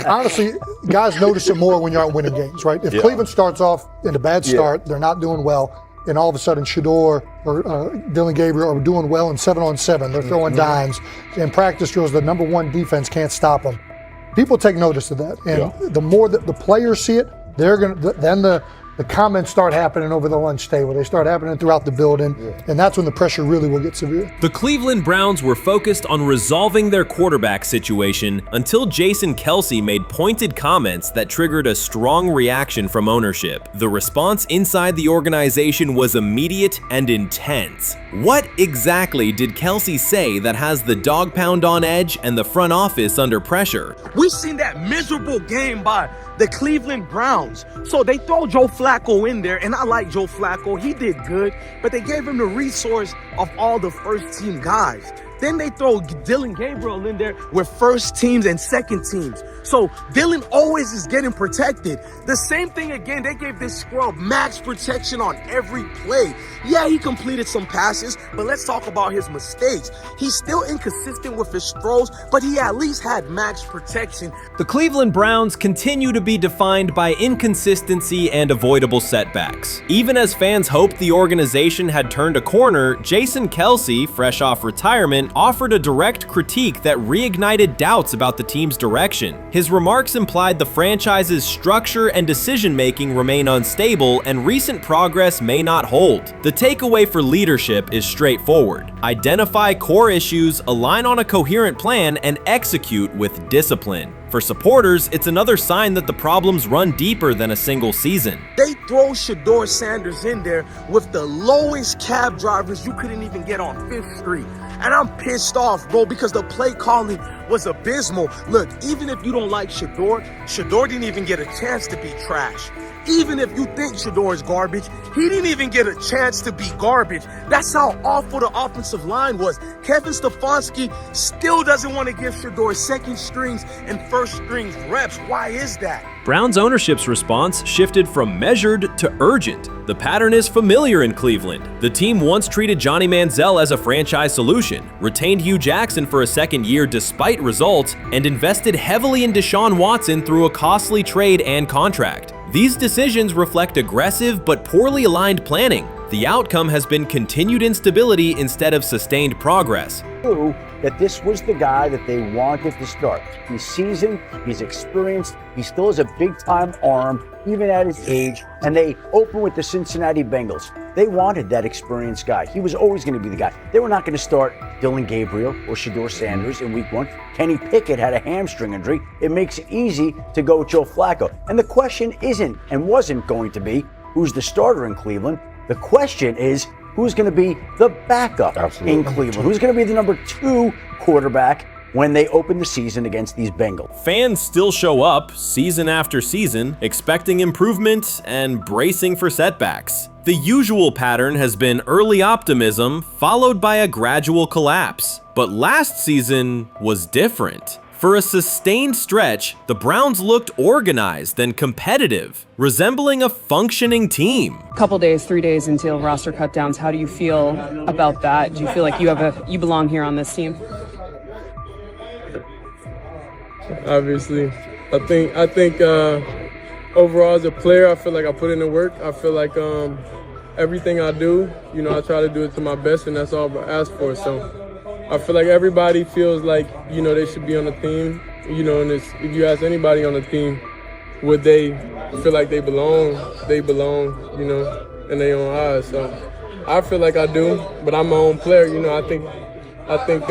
honestly, guys notice it more when you're out winning games, right? If Cleveland starts off in a bad start, they're not doing well, and all of a sudden Shedeur or Dillon Gabriel are doing well in 7-on-7, they're throwing dimes, and practice drills, the number one defense can't stop them. People take notice of that, and the more that the players see it, they're gonna then the comments start happening over the lunch table. They start happening throughout the building, and that's when the pressure really will get severe. The Cleveland Browns were focused on resolving their quarterback situation until Jason Kelce made pointed comments that triggered a strong reaction from ownership. The response inside the organization was immediate and intense. What exactly did Kelce say that has the dog pound on edge and the front office under pressure? We've seen that miserable game by the Cleveland Browns. So they throw Joe Flacco in there, and I like Joe Flacco. He did good, but they gave him the resource of all the first-team guys. Then they throw Dillon Gabriel in there with first teams and second teams. So Dillon always is getting protected. The same thing again, they gave this scrub max protection on every play. Yeah, he completed some passes, but let's talk about his mistakes. He's still inconsistent with his throws, but he at least had max protection. The Cleveland Browns continue to be defined by inconsistency and avoidable setbacks. Even as fans hoped the organization had turned a corner, Jason Kelce, fresh off retirement, offered a direct critique that reignited doubts about the team's direction. His remarks implied the franchise's structure and decision-making remain unstable and recent progress may not hold. The takeaway for leadership is straightforward. Identify core issues, align on a coherent plan, and execute with discipline. For supporters, it's another sign that the problems run deeper than a single season. They throw Shedeur Sanders in there with the lowest cab drivers you couldn't even get on 5th Street. And I'm pissed off, bro, because the play calling was abysmal. Look, even if you don't like Shedeur, Shedeur didn't even get a chance to be trash. Even if you think Shedeur is garbage, he didn't even get a chance to be garbage. That's how awful the offensive line was. Kevin Stefanski still doesn't want to give Shedeur second strings and first strings reps. Why is that? Browns ownership's response shifted from measured to urgent. The pattern is familiar in Cleveland. The team once treated Johnny Manziel as a franchise solution, retained Hugh Jackson for a second year despite results, and invested heavily in Deshaun Watson through a costly trade and contract. These decisions reflect aggressive but poorly aligned planning. The outcome has been continued instability instead of sustained progress. That this was the guy that they wanted to start. He's seasoned, he's experienced, he still has a big-time arm, even at his age, and they open with the Cincinnati Bengals. They wanted that experienced guy. He was always going to be the guy. They were not going to start Dillon Gabriel or Shedeur Sanders in week 1. Kenny Pickett had a hamstring injury. It makes it easy to go with Joe Flacco. And the question isn't and wasn't going to be who's the starter in Cleveland. The question is, who's going to be the backup in Cleveland? Who's going to be the number 2 quarterback when they open the season against these Bengals? Fans still show up season after season, expecting improvement and bracing for setbacks. The usual pattern has been early optimism followed by a gradual collapse. But last season was different. For a sustained stretch, the Browns looked organized and competitive, resembling a functioning team. Couple days, 3 days until roster cutdowns, how do you feel about that? Do you feel like you belong here on this team? Obviously, I think overall as a player, I feel like I put in the work. I feel like everything I do, I try to do it to my best, and that's all I ask for. So I feel like everybody feels like, they should be on the team, and if you ask anybody on the team, would they feel like they belong, in their own eyes. So I feel like I do, but I'm my own player, I think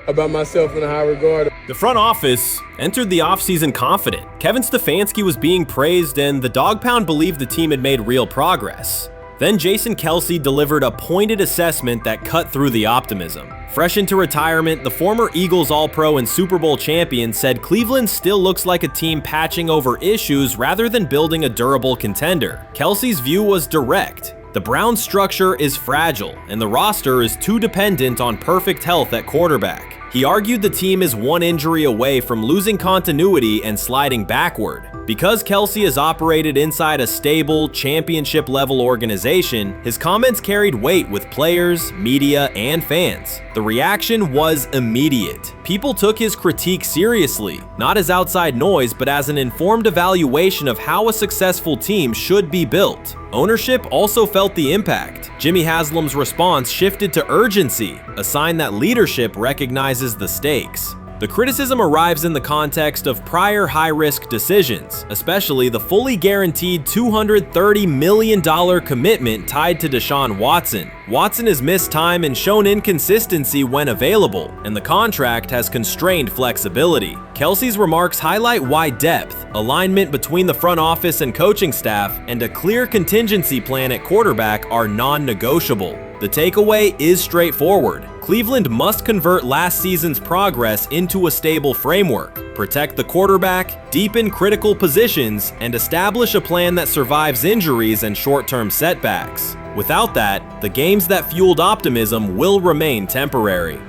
about myself in a high regard. The front office entered the offseason confident. Kevin Stefanski was being praised, and the Dog Pound believed the team had made real progress. Then Jason Kelce delivered a pointed assessment that cut through the optimism. Fresh into retirement, the former Eagles All-Pro and Super Bowl champion said Cleveland still looks like a team patching over issues rather than building a durable contender. Kelce's view was direct. The Browns' structure is fragile, and the roster is too dependent on perfect health at quarterback. He argued the team is one injury away from losing continuity and sliding backward. Because Kelce has operated inside a stable, championship-level organization, his comments carried weight with players, media, and fans. The reaction was immediate. People took his critique seriously, not as outside noise, but as an informed evaluation of how a successful team should be built. Ownership also felt the impact. Jimmy Haslam's response shifted to urgency, a sign that leadership recognizes the stakes. The criticism arrives in the context of prior high-risk decisions, especially the fully guaranteed $230 million commitment tied to Deshaun Watson. Watson has missed time and shown inconsistency when available, and the contract has constrained flexibility. Kelce's remarks highlight why depth, alignment between the front office and coaching staff, and a clear contingency plan at quarterback are non-negotiable. The takeaway is straightforward. Cleveland must convert last season's progress into a stable framework, protect the quarterback, deepen critical positions, and establish a plan that survives injuries and short-term setbacks. Without that, the games that fueled optimism will remain temporary.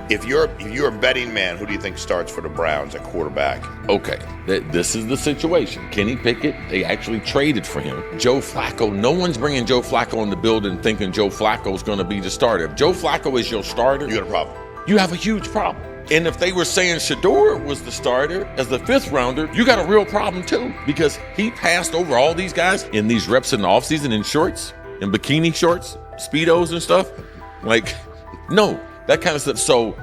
If you're a betting man, who do you think starts for the Browns at quarterback? Okay, this is the situation. Kenny Pickett, they actually traded for him. Joe Flacco, no one's bringing Joe Flacco in the building thinking Joe Flacco's going to be the starter. If Joe Flacco is your starter, You got a problem. you have a huge problem. And if they were saying Shedeur was the starter as the 5th rounder, you got a real problem too, because he passed over all these guys in these reps in the offseason in shorts, in bikini shorts, Speedos and stuff. Like, no. That kind of stuff. So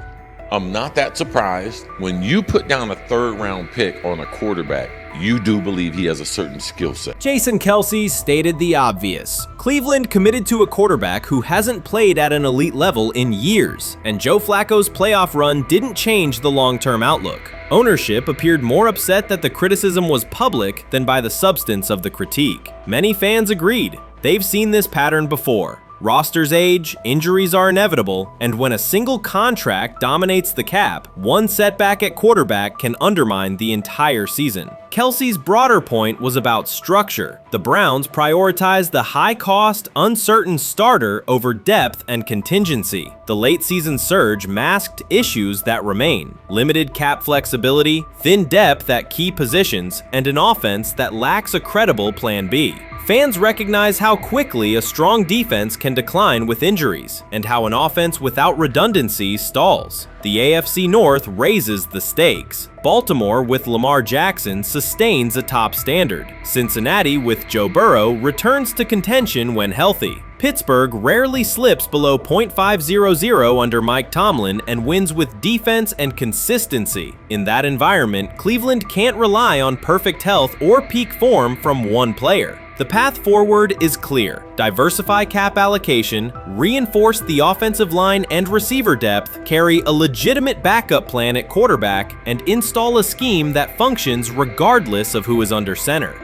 I'm not that surprised. When you put down a 3rd round pick on a quarterback, you do believe he has a certain skill set. Jason Kelce stated the obvious. Cleveland committed to a quarterback who hasn't played at an elite level in years, and Joe Flacco's playoff run didn't change the long-term outlook. Ownership appeared more upset that the criticism was public than by the substance of the critique. Many fans agreed. They've seen this pattern before. Rosters age, injuries are inevitable, and when a single contract dominates the cap, one setback at quarterback can undermine the entire season. Kelce's broader point was about structure. The Browns prioritized the high-cost, uncertain starter over depth and contingency. The late-season surge masked issues that remain: limited cap flexibility, thin depth at key positions, and an offense that lacks a credible plan B. Fans recognize how quickly a strong defense can decline with injuries, and how an offense without redundancy stalls. The AFC North raises the stakes. Baltimore with Lamar Jackson sustains a top standard. Cincinnati with Joe Burrow returns to contention when healthy. Pittsburgh rarely slips below .500 under Mike Tomlin and wins with defense and consistency. In that environment, Cleveland can't rely on perfect health or peak form from one player. The path forward is clear. Diversify cap allocation, reinforce the offensive line and receiver depth, carry a legitimate backup plan at quarterback, and install a scheme that functions regardless of who is under center.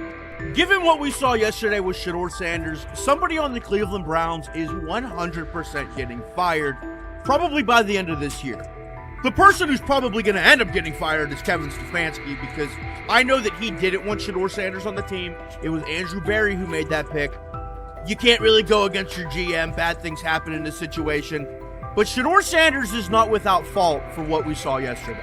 Given what we saw yesterday with Shedeur Sanders, somebody on the Cleveland Browns is 100% getting fired, probably by the end of this year. The person who's probably going to end up getting fired is Kevin Stefanski, because I know that he didn't want Shedeur Sanders on the team. It was Andrew Berry who made that pick. You can't really go against your GM. Bad things happen in this situation. But Shedeur Sanders is not without fault for what we saw yesterday.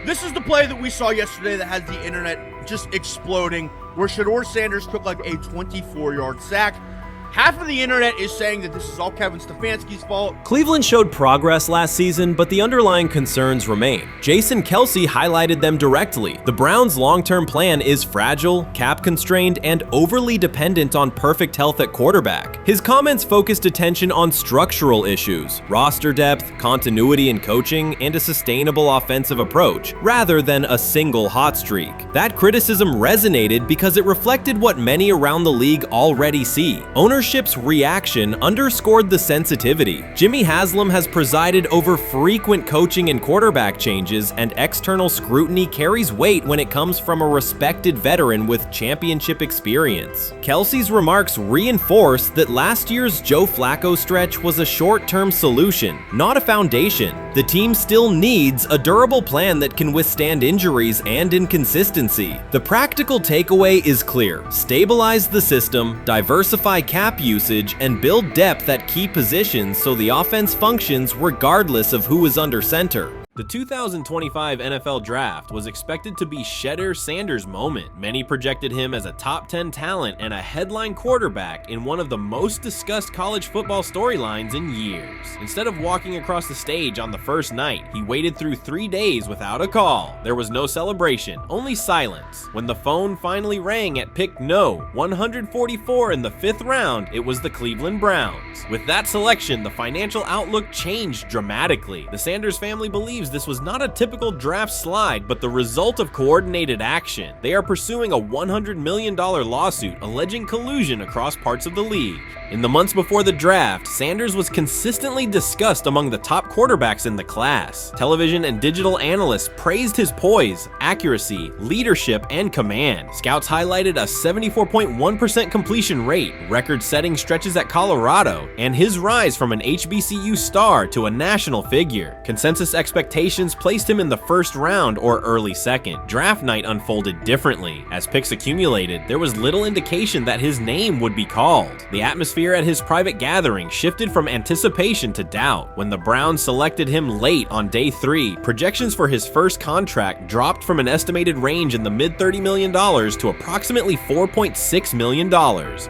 This is the play that we saw yesterday that has the internet just exploding, where Shedeur Sanders took like a 24-yard sack. Half of the internet is saying that this is all Kevin Stefanski's fault. Cleveland showed progress last season, but the underlying concerns remain. Jason Kelce highlighted them directly. The Browns' long-term plan is fragile, cap-constrained, and overly dependent on perfect health at quarterback. His comments focused attention on structural issues, roster depth, continuity in coaching, and a sustainable offensive approach, rather than a single hot streak. That criticism resonated because it reflected what many around the league already see. Ownership's reaction underscored the sensitivity. Jimmy Haslam has presided over frequent coaching and quarterback changes, and external scrutiny carries weight when it comes from a respected veteran with championship experience. Kelce's remarks reinforce that last year's Joe Flacco stretch was a short-term solution, not a foundation. The team still needs a durable plan that can withstand injuries and inconsistency. The practical takeaway is clear: stabilize the system, diversify cap usage, and build depth at key positions so the offense functions regardless of who is under center. The 2025 NFL Draft was expected to be Shedeur Sanders' moment. Many projected him as a top 10 talent and a headline quarterback in one of the most discussed college football storylines in years. Instead of walking across the stage on the first night, he waited through 3 days without a call. There was no celebration, only silence. When the phone finally rang at pick no. 144 in the 5th round, it was the Cleveland Browns. With that selection, the financial outlook changed dramatically. The Sanders family believes this was not a typical draft slide, but the result of coordinated action. They are pursuing a $100 million lawsuit alleging collusion across parts of the league. In the months before the draft, Sanders was consistently discussed among the top quarterbacks in the class. Television and digital analysts praised his poise, accuracy, leadership, and command. Scouts highlighted a 74.1% completion rate, record-setting stretches at Colorado, and his rise from an HBCU star to a national figure. Consensus expectations placed him in the first round or early second. Draft night unfolded differently. As picks accumulated, there was little indication that his name would be called. The atmosphere at his private gathering shifted from anticipation to doubt. When the Browns selected him late on day 3, projections for his first contract dropped from an estimated range in the mid-$30 million to approximately $4.6 million,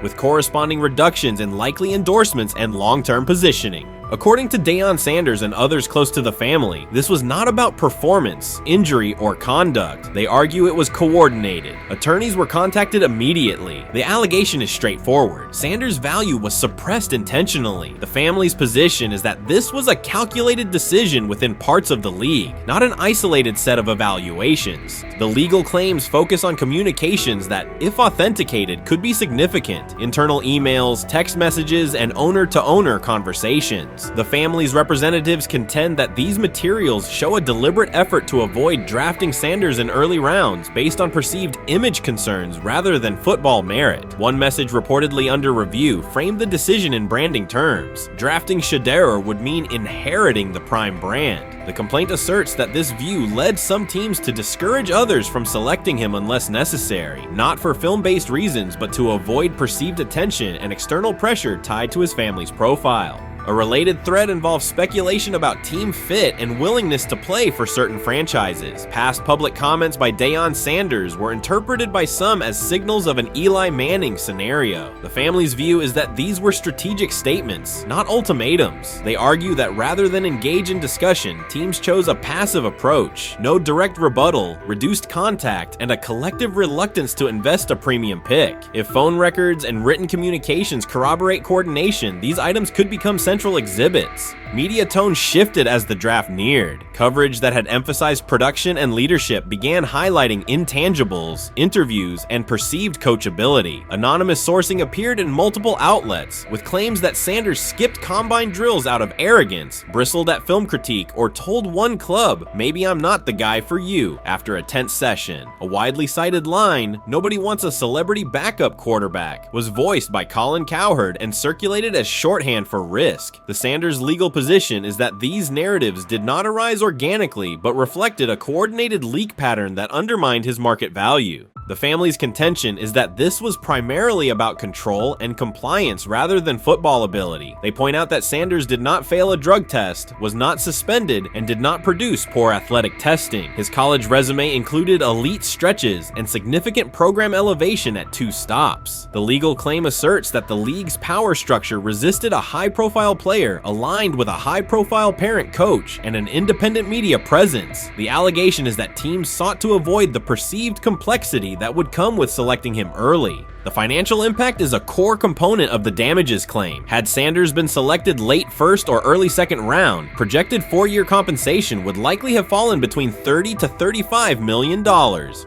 with corresponding reductions in likely endorsements and long-term positioning. According to Deion Sanders and others close to the family, this was not about performance, injury, or conduct. They argue it was coordinated. Attorneys were contacted immediately. The allegation is straightforward. Sanders' value was suppressed intentionally. The family's position is that this was a calculated decision within parts of the league, not an isolated set of evaluations. The legal claims focus on communications that, if authenticated, could be significant. Internal emails, text messages, and owner-to-owner conversations. The family's representatives contend that these materials show a deliberate effort to avoid drafting Sanders in early rounds based on perceived image concerns rather than football merit. One message reportedly under review framed the decision in branding terms. Drafting Shedeur would mean inheriting the Prime brand. The complaint asserts that this view led some teams to discourage others from selecting him unless necessary, not for film-based reasons, but to avoid perceived attention and external pressure tied to his family's profile. A related thread involves speculation about team fit and willingness to play for certain franchises. Past public comments by Deion Sanders were interpreted by some as signals of an Eli Manning scenario. The family's view is that these were strategic statements, not ultimatums. They argue that rather than engage in discussion, teams chose a passive approach, no direct rebuttal, reduced contact, and a collective reluctance to invest a premium pick. If phone records and written communications corroborate coordination, these items could become central exhibits. Media tone shifted as the draft neared. Coverage that had emphasized production and leadership began highlighting intangibles, interviews, and perceived coachability. Anonymous sourcing appeared in multiple outlets, with claims that Sanders skipped combine drills out of arrogance, bristled at film critique, or told one club, "Maybe I'm not the guy for you," after a tense session. A widely cited line, "Nobody wants a celebrity backup quarterback," was voiced by Colin Cowherd and circulated as shorthand for risk. The Sanders legal position is that these narratives did not arise organically, but reflected a coordinated leak pattern that undermined his market value. The family's contention is that this was primarily about control and compliance rather than football ability. They point out that Sanders did not fail a drug test, was not suspended, and did not produce poor athletic testing. His college resume included elite stretches and significant program elevation at 2 stops. The legal claim asserts that the league's power structure resisted a high-profile player aligned with a high-profile parent coach and an independent media presence. The allegation is that teams sought to avoid the perceived complexity that would come with selecting him early. The financial impact is a core component of the damages claim. Had Sanders been selected late first or early second round, projected 4-year compensation would likely have fallen between $30 to $35 million,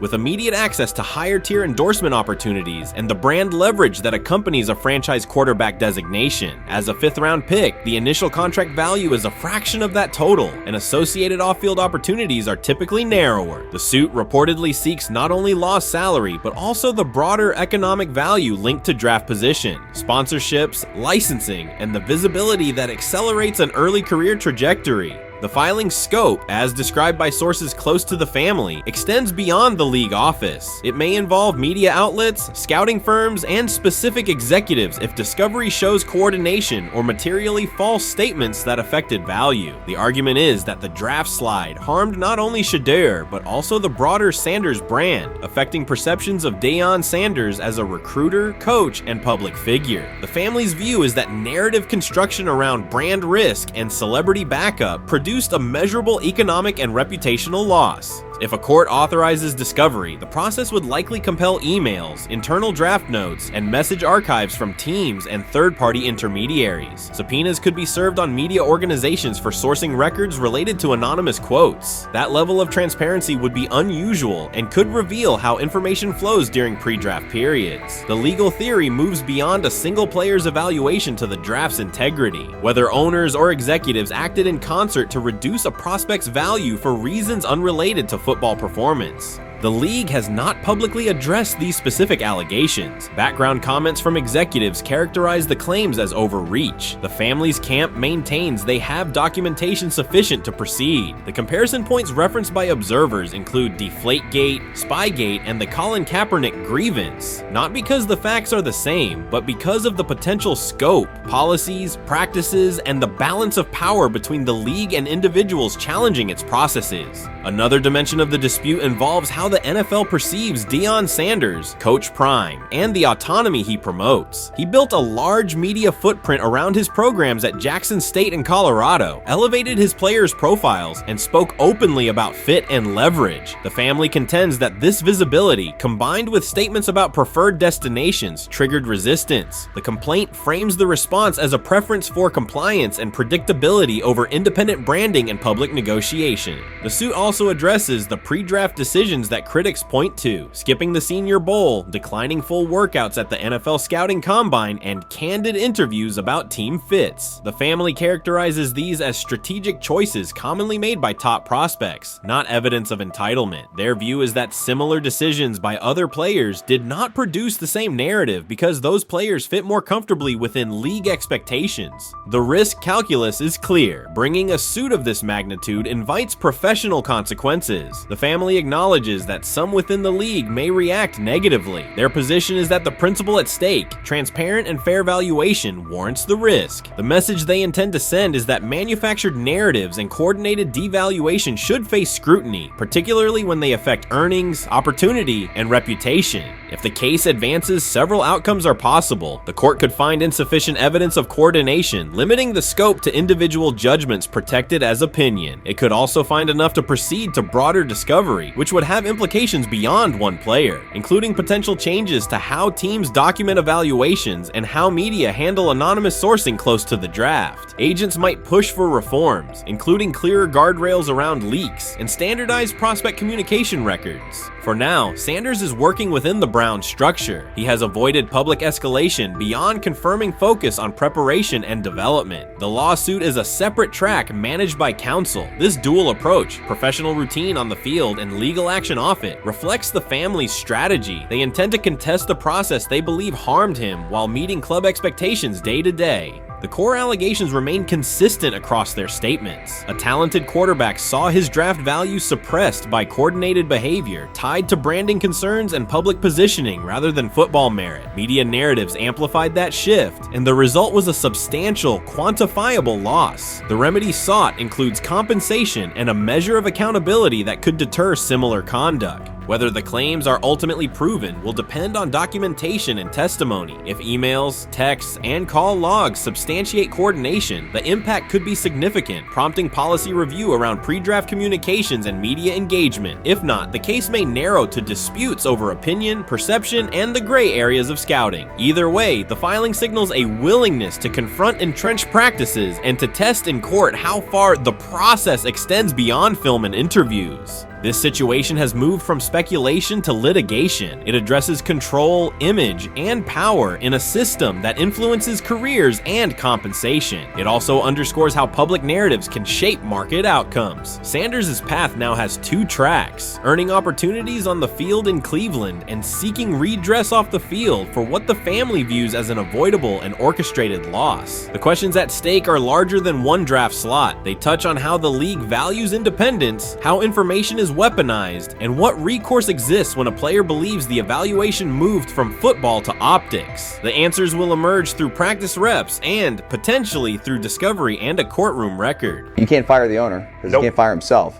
with immediate access to higher tier endorsement opportunities and the brand leverage that accompanies a franchise quarterback designation. As a 5th round pick, the initial contract value is a fraction of that total, and associated off-field opportunities are typically narrower. The suit reportedly seeks not only lost salary, but also the broader economic value linked to draft position, sponsorships, licensing, and the visibility that accelerates an early career trajectory. The filing's scope, as described by sources close to the family, extends beyond the league office. It may involve media outlets, scouting firms, and specific executives if discovery shows coordination or materially false statements that affected value. The argument is that the draft slide harmed not only Shedeur, but also the broader Sanders brand, affecting perceptions of Deion Sanders as a recruiter, coach, and public figure. The family's view is that narrative construction around brand risk and celebrity backup produced a measurable economic and reputational loss. If a court authorizes discovery, the process would likely compel emails, internal draft notes, and message archives from teams and third-party intermediaries. Subpoenas could be served on media organizations for sourcing records related to anonymous quotes. That level of transparency would be unusual and could reveal how information flows during pre-draft periods. The legal theory moves beyond a single player's evaluation to the draft's integrity, whether owners or executives acted in concert to reduce a prospect's value for reasons unrelated to football performance. The league has not publicly addressed these specific allegations. Background comments from executives characterize the claims as overreach. The family's camp maintains they have documentation sufficient to proceed. The comparison points referenced by observers include Deflategate, Spygate, and the Colin Kaepernick grievance, not because the facts are the same, but because of the potential scope, policies, practices, and the balance of power between the league and individuals challenging its processes. Another dimension of the dispute involves how the NFL perceives Deion Sanders, Coach Prime, and the autonomy he promotes. He built a large media footprint around his programs at Jackson State and Colorado, elevated his players' profiles, and spoke openly about fit and leverage. The family contends that this visibility, combined with statements about preferred destinations, triggered resistance. The complaint frames the response as a preference for compliance and predictability over independent branding and public negotiation. The suit also addresses the pre-draft decisions that critics point to: skipping the Senior Bowl, declining full workouts at the NFL Scouting Combine, and candid interviews about team fits. The family characterizes these as strategic choices commonly made by top prospects, not evidence of entitlement. Their view is that similar decisions by other players did not produce the same narrative because those players fit more comfortably within league expectations. The risk calculus is clear. Bringing a suit of this magnitude invites professional consequences. The family acknowledges that some within the league may react negatively. Their position is that the principle at stake, transparent and fair valuation, warrants the risk. The message they intend to send is that manufactured narratives and coordinated devaluation should face scrutiny, particularly when they affect earnings, opportunity, and reputation. If the case advances, several outcomes are possible. The court could find insufficient evidence of coordination, limiting the scope to individual judgments protected as opinion. It could also find enough to proceed to broader discovery, which would have implications beyond one player, including potential changes to how teams document evaluations and how media handle anonymous sourcing close to the draft. Agents might push for reforms, including clearer guardrails around leaks and standardized prospect communication records. For now, Sanders is working within the Browns structure. He has avoided public escalation beyond confirming focus on preparation and development. The lawsuit is a separate track managed by counsel. This dual approach, professional routine on the field and legal action off it, reflects the family's strategy. They intend to contest the process they believe harmed him while meeting club expectations day to day. The core allegations remain consistent across their statements. A talented quarterback saw his draft value suppressed by coordinated behavior tied to branding concerns and public positioning rather than football merit. Media narratives amplified that shift, and the result was a substantial, quantifiable loss. The remedy sought includes compensation and a measure of accountability that could deter similar conduct. Whether the claims are ultimately proven will depend on documentation and testimony. If emails, texts, and call logs substantiate coordination, the impact could be significant, prompting policy review around pre-draft communications and media engagement. If not, the case may narrow to disputes over opinion, perception, and the gray areas of scouting. Either way, the filing signals a willingness to confront entrenched practices and to test in court how far the process extends beyond film and interviews. This situation has moved from speculation to litigation. It addresses control, image, and power in a system that influences careers and compensation. It also underscores how public narratives can shape market outcomes. Sanders' path now has two tracks: earning opportunities on the field in Cleveland and seeking redress off the field for what the family views as an avoidable and orchestrated loss. The questions at stake are larger than one draft slot. They touch on how the league values independence, how information is weaponized, and what recourse exists when a player believes the evaluation moved from football to optics. The answers will emerge through practice reps and, potentially, through discovery and a courtroom record. You can't fire the owner because he can't fire himself.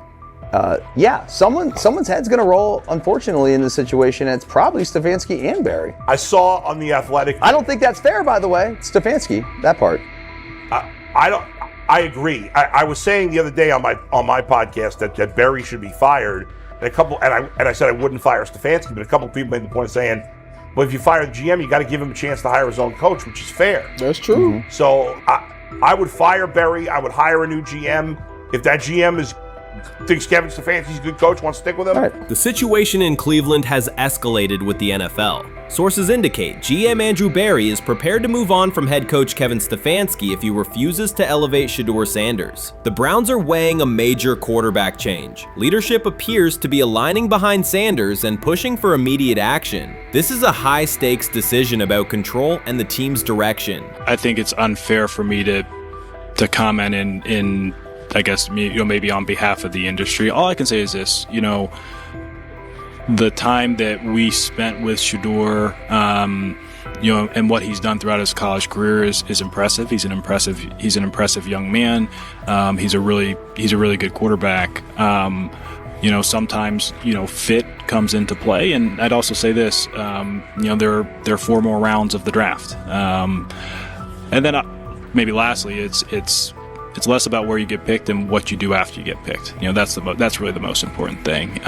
Yeah, someone's head's going to roll, unfortunately, in this situation, and it's probably Stefanski and Barry. I saw on The Athletic. I don't think that's fair, by the way. Stefanski, that part. I agree. I was saying the other day on my podcast that Barry should be fired, and I said I wouldn't fire Stefanski, but a couple of people made the point of saying, well, if you fire the GM, you got to give him a chance to hire his own coach, which is fair. That's true. So I would fire Barry. I would hire a new GM. If that GM thinks Kevin Stefanski's a good coach, wants to stick with him. Right. The situation in Cleveland has escalated with the NFL. Sources indicate GM Andrew Barry is prepared to move on from head coach Kevin Stefanski if he refuses to elevate Shedeur Sanders. The Browns are weighing a major quarterback change. Leadership appears to be aligning behind Sanders and pushing for immediate action. This is a high-stakes decision about control and the team's direction. I think it's unfair for me to comment in I guess, maybe on behalf of the industry. All I can say is this, the time that we spent with Shedeur, and what he's done throughout his college career is impressive. He's an impressive young man. He's a really good quarterback. Sometimes, fit comes into play. And I'd also say this, there are 4 more rounds of the draft. And then maybe lastly, it's less about where you get picked and what you do after you get picked. That's really the most important thing.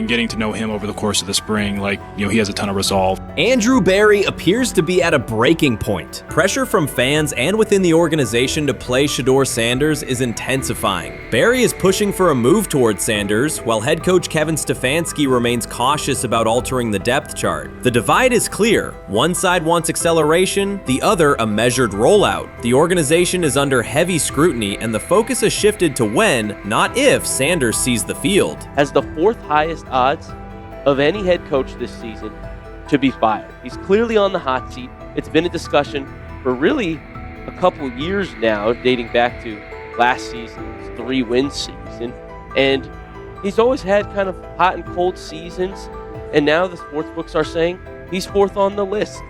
Getting to know him over the course of the spring, he has a ton of resolve. Andrew Barry appears to be at a breaking point. Pressure from fans and within the organization to play Shedeur Sanders is intensifying. Barry is pushing for a move towards Sanders, while head coach Kevin Stefanski remains cautious about altering the depth chart. The divide is clear. One side wants acceleration, the other a measured rollout. The organization is under heavy scrutiny, and the focus has shifted to when, not if, Sanders sees the field. Has the 4th highest odds of any head coach this season to be fired. He's clearly on the hot seat. It's been a discussion for really a couple years now, dating back to last season's 3-win season. And he's always had kind of hot and cold seasons. And now the sports books are saying he's 4th on the list.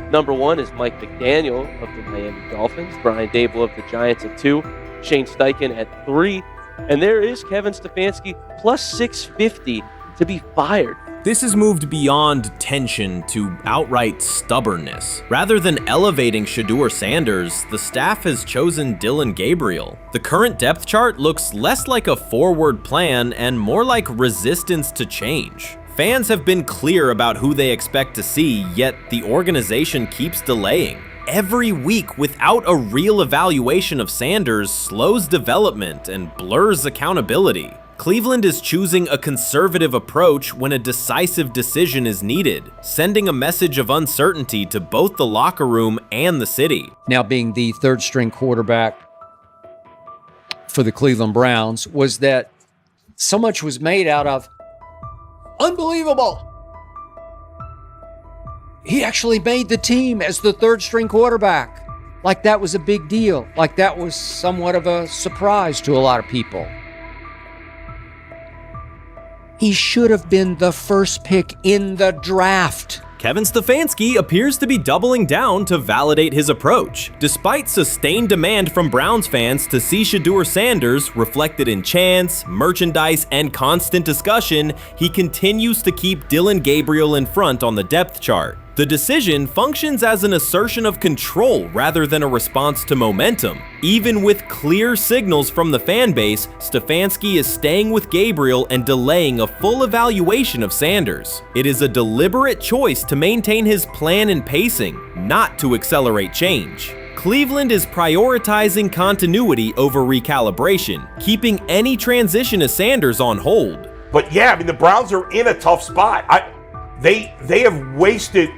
Number 1 is Mike McDaniel of the Miami Dolphins, Brian Dable of the Giants at 2, Shane Steichen at 3, and there is Kevin Stefanski plus 650 to be fired. This has moved beyond tension to outright stubbornness. Rather than elevating Shedeur Sanders, the staff has chosen Dillon Gabriel. The current depth chart looks less like a forward plan and more like resistance to change. Fans have been clear about who they expect to see, yet the organization keeps delaying. Every week without a real evaluation of Sanders slows development and blurs accountability. Cleveland is choosing a conservative approach when a decisive decision is needed, sending a message of uncertainty to both the locker room and the city. Now being the 3rd string quarterback for the Cleveland Browns, was that so much was made out of unbelievable. He actually made the team as the 3rd string quarterback. Like that was a big deal. Like that was somewhat of a surprise to a lot of people. He should have been the 1st pick in the draft. Kevin Stefanski appears to be doubling down to validate his approach. Despite sustained demand from Browns fans to see Shedeur Sanders reflected in chants, merchandise, and constant discussion, he continues to keep Dillon Gabriel in front on the depth chart. The decision functions as an assertion of control rather than a response to momentum. Even with clear signals from the fan base, Stefanski is staying with Gabriel and delaying a full evaluation of Sanders. It is a deliberate choice to maintain his plan and pacing, not to accelerate change. Cleveland is prioritizing continuity over recalibration, keeping any transition to Sanders on hold. But yeah, I mean, the Browns are in a tough spot. They have wasted.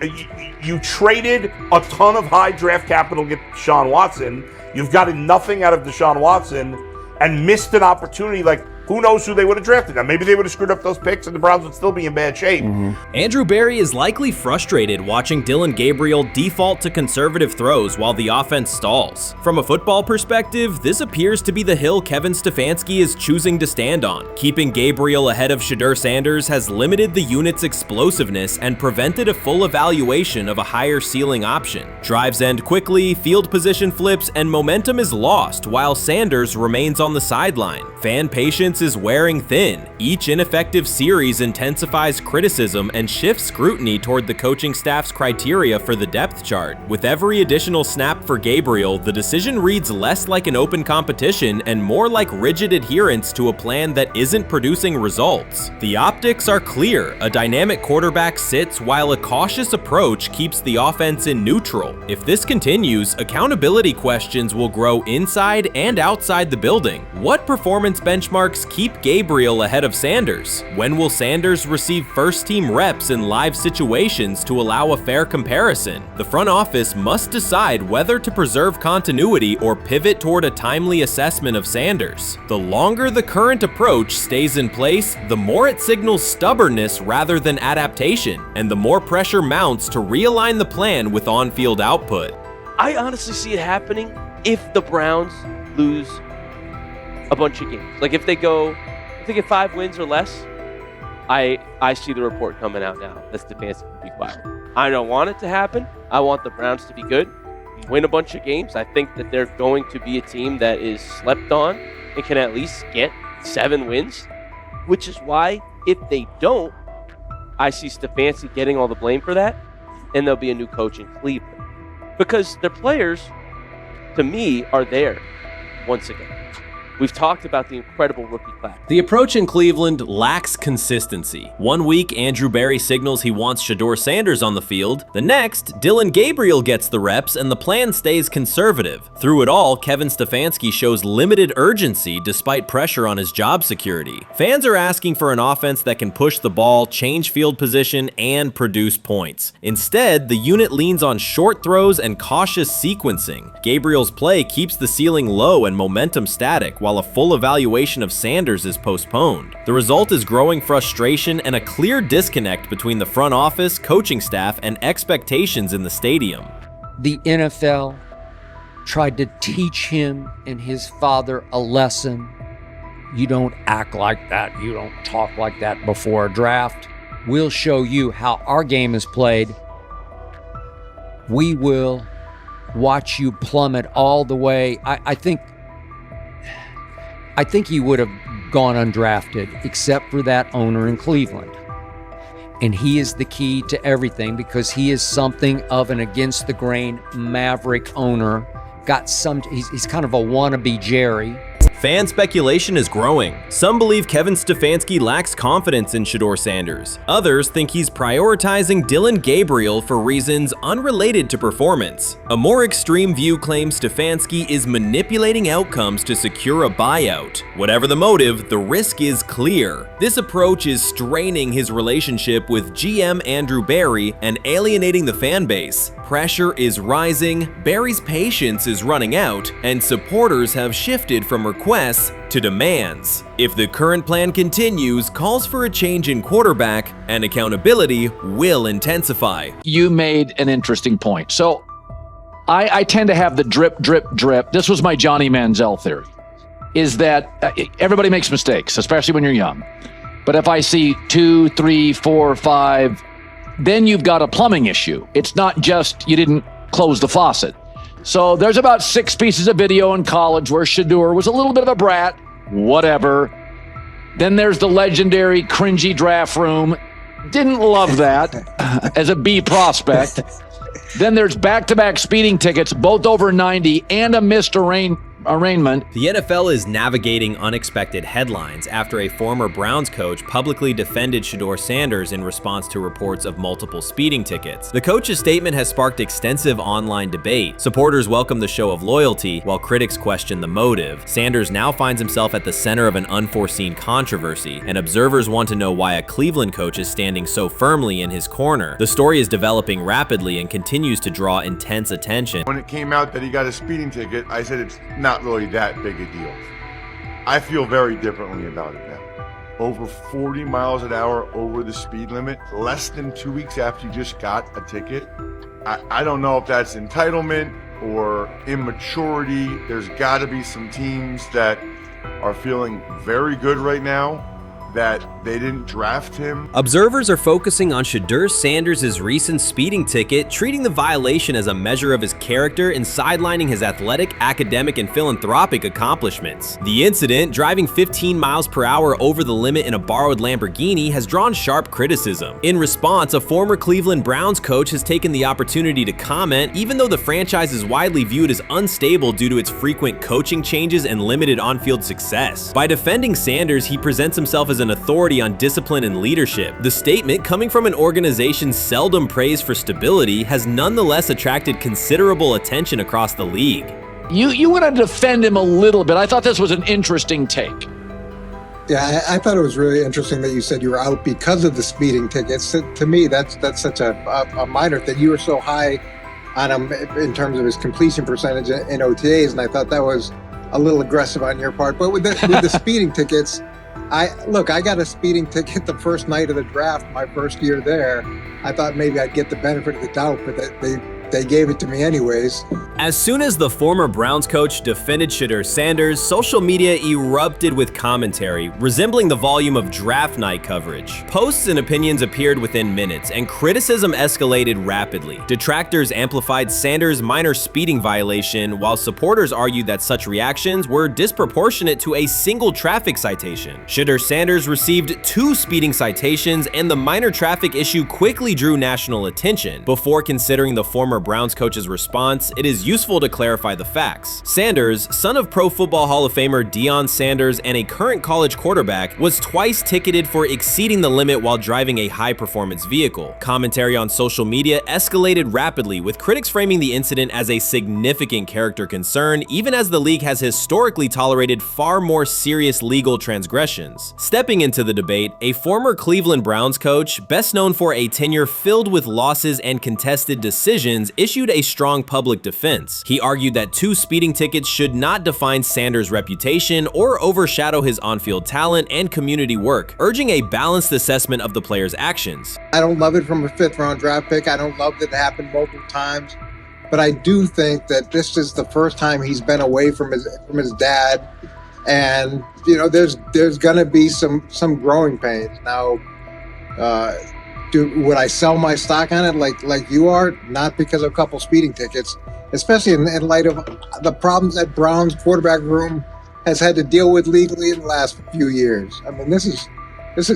You traded a ton of high draft capital to get Deshaun Watson. You've gotten nothing out of Deshaun Watson and missed an opportunity. Like, who knows who they would have drafted? Now, maybe they would have screwed up those picks and the Browns would still be in bad shape. Andrew Berry is likely frustrated watching Dillon Gabriel default to conservative throws while the offense stalls. From a football perspective, this appears to be the hill Kevin Stefanski is choosing to stand on. Keeping Gabriel ahead of Shedeur Sanders has limited the unit's explosiveness and prevented a full evaluation of a higher ceiling option. Drives end quickly, field position flips, and momentum is lost while Sanders remains on the sideline. Fan patience is wearing thin. Each ineffective series intensifies criticism and shifts scrutiny toward the coaching staff's criteria for the depth chart. With every additional snap for Gabriel, the decision reads less like an open competition and more like rigid adherence to a plan that isn't producing results. The optics are clear. A dynamic quarterback sits while a cautious approach keeps the offense in neutral. If this continues, accountability questions will grow inside and outside the building. What performance benchmarks keep Gabriel ahead of Sanders? When will Sanders receive first-team reps in live situations to allow a fair comparison? The front office must decide whether to preserve continuity or pivot toward a timely assessment of Sanders. The longer the current approach stays in place, the more it signals stubbornness rather than adaptation, and the more pressure mounts to realign the plan with on-field output. I honestly see it happening if the Browns lose a bunch of games. Like if they get 5 wins or less, I see the report coming out now that Stefanski will be fired. I don't want it to happen. I want the Browns to be good, win a bunch of games. I think that they're going to be a team that is slept on and can at least get 7 wins, which is why if they don't, I see Stefanski getting all the blame for that, and there'll be a new coach in Cleveland. Because their players, to me, are there once again. We've talked about the incredible rookie class. The approach in Cleveland lacks consistency. One week, Andrew Berry signals he wants Shedeur Sanders on the field. The next, Dillon Gabriel gets the reps and the plan stays conservative. Through it all, Kevin Stefanski shows limited urgency despite pressure on his job security. Fans are asking for an offense that can push the ball, change field position, and produce points. Instead, the unit leans on short throws and cautious sequencing. Gabriel's play keeps the ceiling low and momentum static, while a full evaluation of Sanders is postponed. The result is growing frustration and a clear disconnect between the front office, coaching staff, and expectations in the stadium. The NFL tried to teach him and his father a lesson. You don't act like that. You don't talk like that before a draft. We'll show you how our game is played. We will watch you plummet all the way. I think he would have gone undrafted except for that owner in Cleveland. And he is the key to everything because he is something of an against-the-grain maverick owner. He's kind of a wannabe Jerry. Fan speculation is growing. Some believe Kevin Stefanski lacks confidence in Shedeur Sanders. Others think he's prioritizing Dillon Gabriel for reasons unrelated to performance. A more extreme view claims Stefanski is manipulating outcomes to secure a buyout. Whatever the motive, the risk is clear. This approach is straining his relationship with GM Andrew Berry and alienating the fan base. Pressure is rising, Berry's patience is running out, and supporters have shifted from requests to demands. If the current plan continues, calls for a change in quarterback and accountability will intensify. You made an interesting point. So I tend to have the drip, drip, drip. This was my Johnny Manziel theory, is that everybody makes mistakes, especially when you're young. But if I see 2, 3, 4, 5, then you've got a plumbing issue. It's not just you didn't close the faucet. So there's about 6 pieces of video in college where Shedeur was a little bit of a brat, whatever. Then there's the legendary cringy draft room. Didn't love that as a B prospect. Then there's back-to-back speeding tickets, both over 90, and a missed arraignment. The NFL is navigating unexpected headlines after a former Browns coach publicly defended Shedeur Sanders in response to reports of multiple speeding tickets. The coach's statement has sparked extensive online debate. Supporters welcome the show of loyalty, while critics question the motive. Sanders now finds himself at the center of an unforeseen controversy, and observers want to know why a Cleveland coach is standing so firmly in his corner. The story is developing rapidly and continues to draw intense attention. When it came out that he got a speeding ticket, I said it's not really that big a deal. I feel very differently about it now. Over 40 miles an hour over the speed limit, less than 2 weeks after you just got a ticket. I don't know if that's entitlement or immaturity. There's got to be some teams that are feeling very good right now that they didn't draft him. Observers are focusing on Shedeur Sanders' recent speeding ticket, treating the violation as a measure of his character and sidelining his athletic, academic, and philanthropic accomplishments. The incident, driving 15 miles per hour over the limit in a borrowed Lamborghini, has drawn sharp criticism. In response, a former Cleveland Browns coach has taken the opportunity to comment, even though the franchise is widely viewed as unstable due to its frequent coaching changes and limited on-field success. By defending Sanders, he presents himself as an authority on discipline and leadership. The statement, coming from an organization seldom praised for stability, has nonetheless attracted considerable attention across the league. You want to defend him a little bit. I thought this was an interesting take. Yeah, I thought it was really interesting that you said you were out because of the speeding tickets. To me, that's such a minor thing. You were so high on him in terms of his completion percentage in OTAs, and I thought that was a little aggressive on your part. But with the speeding tickets, I got a speeding ticket the first night of the draft, my first year there. I thought maybe I'd get the benefit of the doubt, but they gave it to me anyways. As soon as the former Browns coach defended Shedeur Sanders, social media erupted with commentary, resembling the volume of draft night coverage. Posts and opinions appeared within minutes, and criticism escalated rapidly. Detractors amplified Sanders' minor speeding violation, while supporters argued that such reactions were disproportionate to a single traffic citation. Shedeur Sanders received 2 speeding citations, and the minor traffic issue quickly drew national attention. Before considering the former Browns coach's response, it is useful to clarify the facts. Sanders, son of Pro Football Hall of Famer Deion Sanders and a current college quarterback, was twice ticketed for exceeding the limit while driving a high-performance vehicle. Commentary on social media escalated rapidly, with critics framing the incident as a significant character concern, even as the league has historically tolerated far more serious legal transgressions. Stepping into the debate, a former Cleveland Browns coach, best known for a tenure filled with losses and contested decisions, issued a strong public defense. He argued that 2 speeding tickets should not define Sanders' reputation or overshadow his on-field talent and community work, urging a balanced assessment of the player's actions. I don't love it from a 5th-round draft pick. I don't love that it happened multiple times, but I do think that this is the first time he's been away from his dad, and there's gonna be some growing pains now. Would I sell my stock on it like you are? Not because of a couple speeding tickets, especially in light of the problems that Brown's quarterback room has had to deal with legally in the last few years. I mean, this is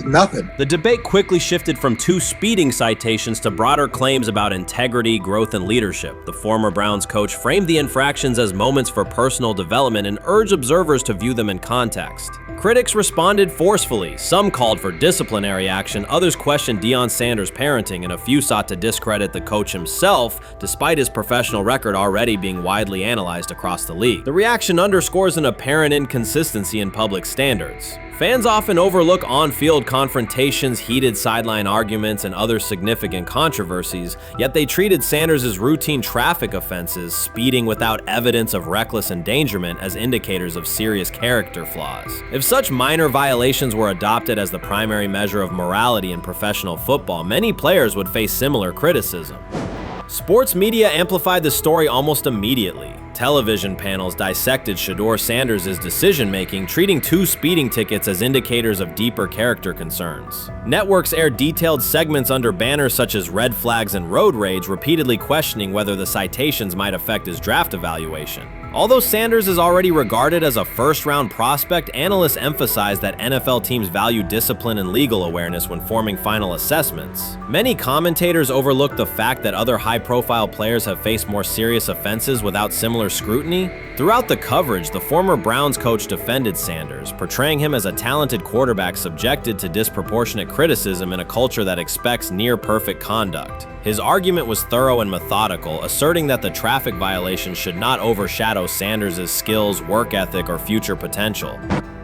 nothing. The debate quickly shifted from 2 speeding citations to broader claims about integrity, growth, and leadership. The former Browns coach framed the infractions as moments for personal development and urged observers to view them in context. Critics responded forcefully. Some called for disciplinary action, others questioned Deion Sanders' parenting, and a few sought to discredit the coach himself, despite his professional record already being widely analyzed across the league. The reaction underscores an apparent inconsistency in public standards. Fans often overlook on-field confrontations, heated sideline arguments, and other significant controversies, yet they treated Sanders' routine traffic offenses, speeding without evidence of reckless endangerment, as indicators of serious character flaws. If such minor violations were adopted as the primary measure of morality in professional football, many players would face similar criticism. Sports media amplified the story almost immediately. Television panels dissected Shedeur Sanders' decision-making, treating 2 speeding tickets as indicators of deeper character concerns. Networks aired detailed segments under banners such as red flags and road rage, repeatedly questioning whether the citations might affect his draft evaluation. Although Sanders is already regarded as a first-round prospect, analysts emphasize that NFL teams value discipline and legal awareness when forming final assessments. Many commentators overlook the fact that other high-profile players have faced more serious offenses without similar similar scrutiny? Throughout the coverage, the former Browns coach defended Sanders, portraying him as a talented quarterback subjected to disproportionate criticism in a culture that expects near-perfect conduct. His argument was thorough and methodical, asserting that the traffic violation should not overshadow Sanders' skills, work ethic, or future potential.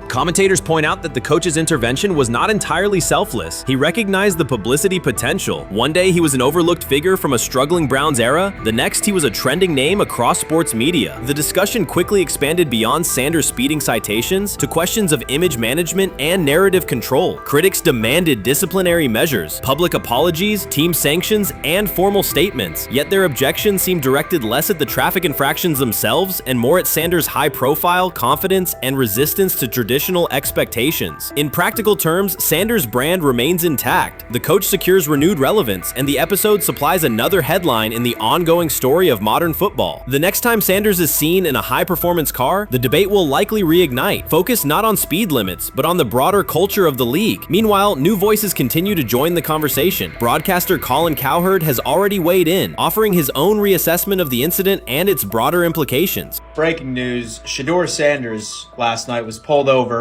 Commentators point out that the coach's intervention was not entirely selfless. He recognized the publicity potential. One day he was an overlooked figure from a struggling Browns era. The next he was a trending name across sports media. The discussion quickly expanded beyond Sanders' speeding citations to questions of image management and narrative control. Critics demanded disciplinary measures, public apologies, team sanctions, and formal statements. Yet their objections seemed directed less at the traffic infractions themselves and more at Sanders' high profile, confidence, and resistance to traditional expectations. In practical terms, Sanders' brand remains intact. The coach secures renewed relevance, and the episode supplies another headline in the ongoing story of modern football. The next time Sanders is seen in a high-performance car, the debate will likely reignite, focused not on speed limits, but on the broader culture of the league. Meanwhile, new voices continue to join the conversation. Broadcaster Colin Cowherd has already weighed in, offering his own reassessment of the incident and its broader implications. Breaking news, Shedeur Sanders last night was pulled over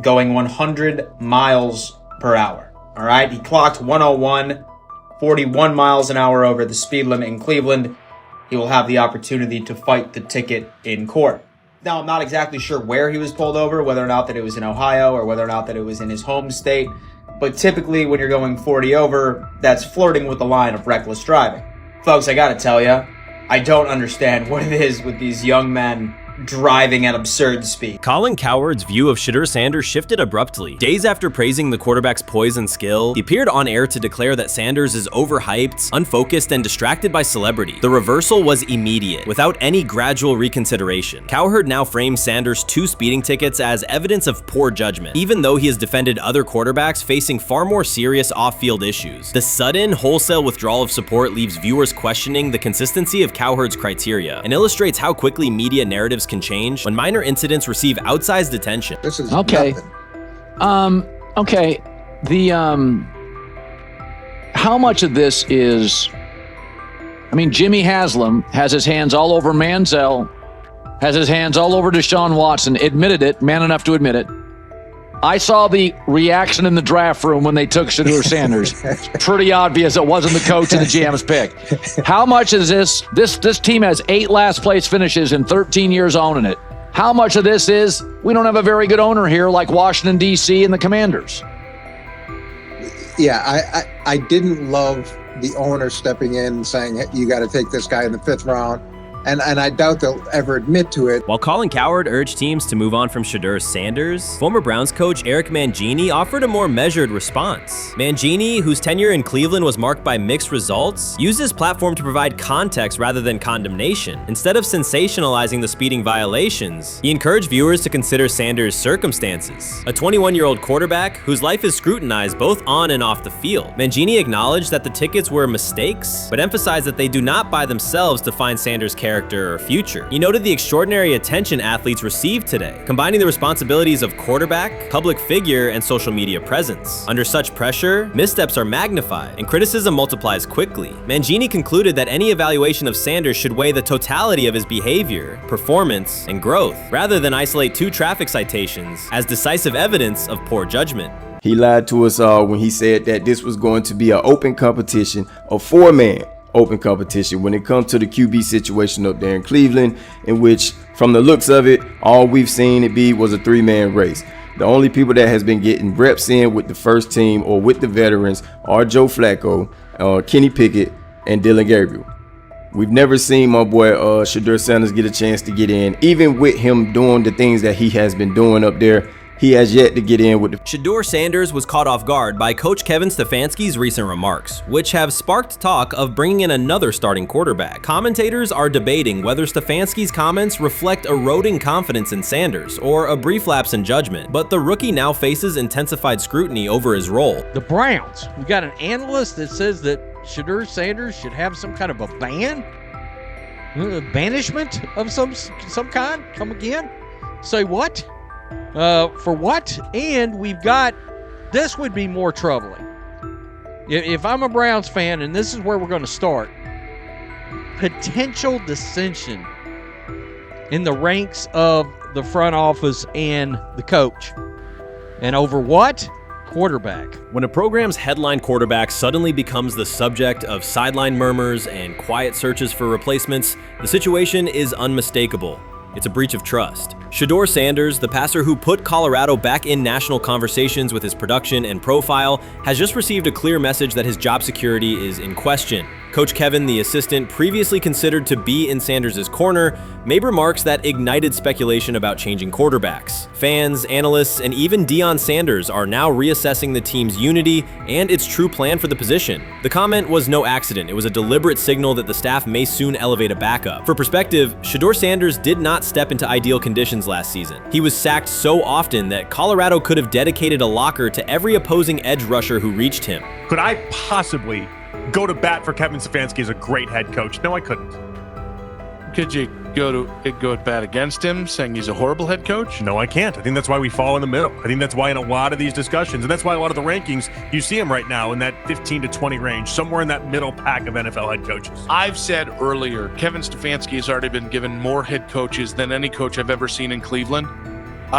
going 100 miles per hour. All right, he clocked 101, 41 miles an hour over the speed limit in Cleveland. He will have the opportunity to fight the ticket in court. Now, I'm not exactly sure where he was pulled over, whether or not that it was in Ohio or whether or not that it was in his home state. But typically when you're going 40 over, that's flirting with the line of reckless driving. Folks, I gotta tell you, I don't understand what it is with these young men driving at absurd speed. Colin Cowherd's view of Shedeur Sanders shifted abruptly. Days after praising the quarterback's poise and skill, he appeared on air to declare that Sanders is overhyped, unfocused, and distracted by celebrity. The reversal was immediate, without any gradual reconsideration. Cowherd now frames Sanders' 2 speeding tickets as evidence of poor judgment, even though he has defended other quarterbacks facing far more serious off-field issues. The sudden, wholesale withdrawal of support leaves viewers questioning the consistency of Cowherd's criteria and illustrates how quickly media narratives can change when minor incidents receive outsized attention. This is okay. nothing. Okay. How much of this is? I mean, Jimmy Haslam has his hands all over Manziel, has his hands all over Deshaun Watson. Admitted it, man enough to admit it. I saw the reaction in the draft room when they took Shedeur Sanders. Pretty obvious it wasn't the coach and the GM's pick. How much is this? This team has 8 last place finishes in 13 years owning it. How much of this is we don't have a very good owner here like Washington, D.C. and the Commanders? Yeah, I didn't love the owner stepping in and saying, you got to take this guy in the 5th round. And I doubt they'll ever admit to it. While Colin Cowherd urged teams to move on from Shedeur Sanders, former Browns coach Eric Mangini offered a more measured response. Mangini, whose tenure in Cleveland was marked by mixed results, used his platform to provide context rather than condemnation. Instead of sensationalizing the speeding violations, he encouraged viewers to consider Sanders' circumstances. A 21-year-old quarterback whose life is scrutinized both on and off the field. Mangini acknowledged that the tickets were mistakes, but emphasized that they do not by themselves define Sanders' character or future. He noted the extraordinary attention athletes receive today, combining the responsibilities of quarterback, public figure, and social media presence. Under such pressure, missteps are magnified, and criticism multiplies quickly. Mangini concluded that any evaluation of Sanders should weigh the totality of his behavior, performance, and growth, rather than isolate 2 traffic citations as decisive evidence of poor judgment. He lied to us all when he said that this was going to be an open competition, a 4-man open competition when it comes to the QB situation up there in Cleveland, in which, from the looks of it, all we've seen it be was a 3-man race. The only people that has been getting reps in with the first team or with the veterans are Joe Flacco, Kenny Pickett, and Dylan Gabriel. We've never seen my boy Shedeur Sanders get a chance to get in, even with him doing the things that he has been doing up there. He has yet to get in with the... Shedeur Sanders was caught off guard by Coach Kevin Stefanski's recent remarks, which have sparked talk of bringing in another starting quarterback. Commentators are debating whether Stefanski's comments reflect eroding confidence in Sanders or a brief lapse in judgment, but the rookie now faces intensified scrutiny over his role. The Browns, we got an analyst that says that Shedeur Sanders should have some kind of a ban? Banishment of some kind? Come again? Say what? For what? And we've got, this would be more troubling. If I'm a Browns fan, and this is where we're going to start, potential dissension in the ranks of the front office and the coach. And over what? Quarterback. When a program's headline quarterback suddenly becomes the subject of sideline murmurs and quiet searches for replacements, the situation is unmistakable. It's a breach of trust. Shedeur Sanders, the passer who put Colorado back in national conversations with his production and profile, has just received a clear message that his job security is in question. Coach Kevin, the assistant previously considered to be in Sanders' corner, made remarks that ignited speculation about changing quarterbacks. Fans, analysts, and even Deion Sanders are now reassessing the team's unity and its true plan for the position. The comment was no accident. It was a deliberate signal that the staff may soon elevate a backup. For perspective, Shedeur Sanders did not step into ideal conditions last season. He was sacked so often that Colorado could have dedicated a locker to every opposing edge rusher who reached him. Could I possibly go to bat for Kevin Stefanski as a great head coach? No, I couldn't. Could you go to bat against him, saying he's a horrible head coach? No, I can't. I think that's why we fall in the middle. I think that's why in a lot of these discussions, and that's why a lot of the rankings, you see him right now in that 15 to 20 range, somewhere in that middle pack of NFL head coaches. I've said earlier, Kevin Stefanski has already been given more head coaches than any coach I've ever seen in Cleveland.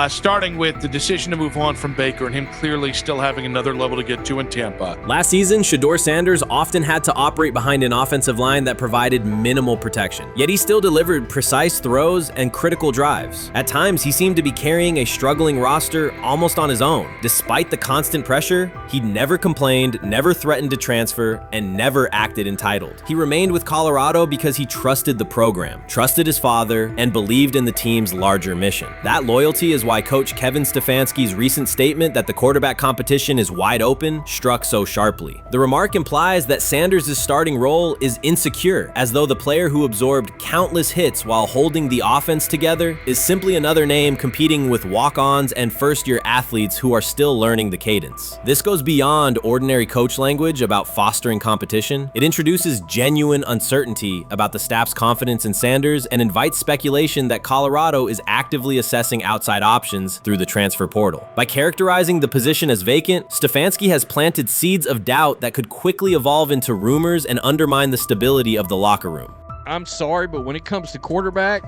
Starting with the decision to move on from Baker and him clearly still having another level to get to in Tampa. Last season, Shedeur Sanders often had to operate behind an offensive line that provided minimal protection. Yet he still delivered precise throws and critical drives. At times, he seemed to be carrying a struggling roster almost on his own. Despite the constant pressure, he never complained, never threatened to transfer, and never acted entitled. He remained with Colorado because he trusted the program, trusted his father, and believed in the team's larger mission. That loyalty is why Coach Kevin Stefanski's recent statement that the quarterback competition is wide open struck so sharply. The remark implies that Sanders' starting role is insecure, as though the player who absorbed countless hits while holding the offense together is simply another name competing with walk-ons and first-year athletes who are still learning the cadence. This goes beyond ordinary coach language about fostering competition. It introduces genuine uncertainty about the staff's confidence in Sanders and invites speculation that Colorado is actively assessing outside options through the transfer portal. By characterizing the position as vacant, Stefanski has planted seeds of doubt that could quickly evolve into rumors and undermine the stability of the locker room. I'm sorry, but when it comes to quarterback,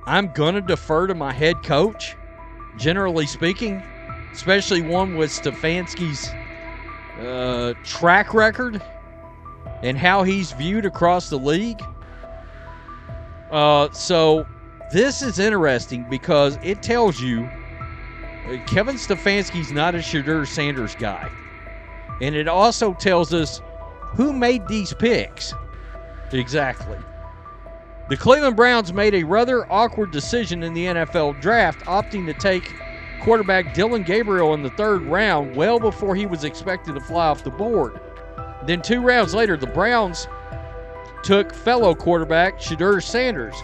I'm going to defer to my head coach, generally speaking, especially one with Stefanski's track record and how he's viewed across the league. So this is interesting because it tells you Kevin Stefanski's not a Shedeur Sanders guy. And it also tells us who made these picks. Exactly. The Cleveland Browns made a rather awkward decision in the NFL draft, opting to take quarterback Dillon Gabriel in the 3rd round, well before he was expected to fly off the board. Then 2 rounds later, the Browns took fellow quarterback Shedeur Sanders.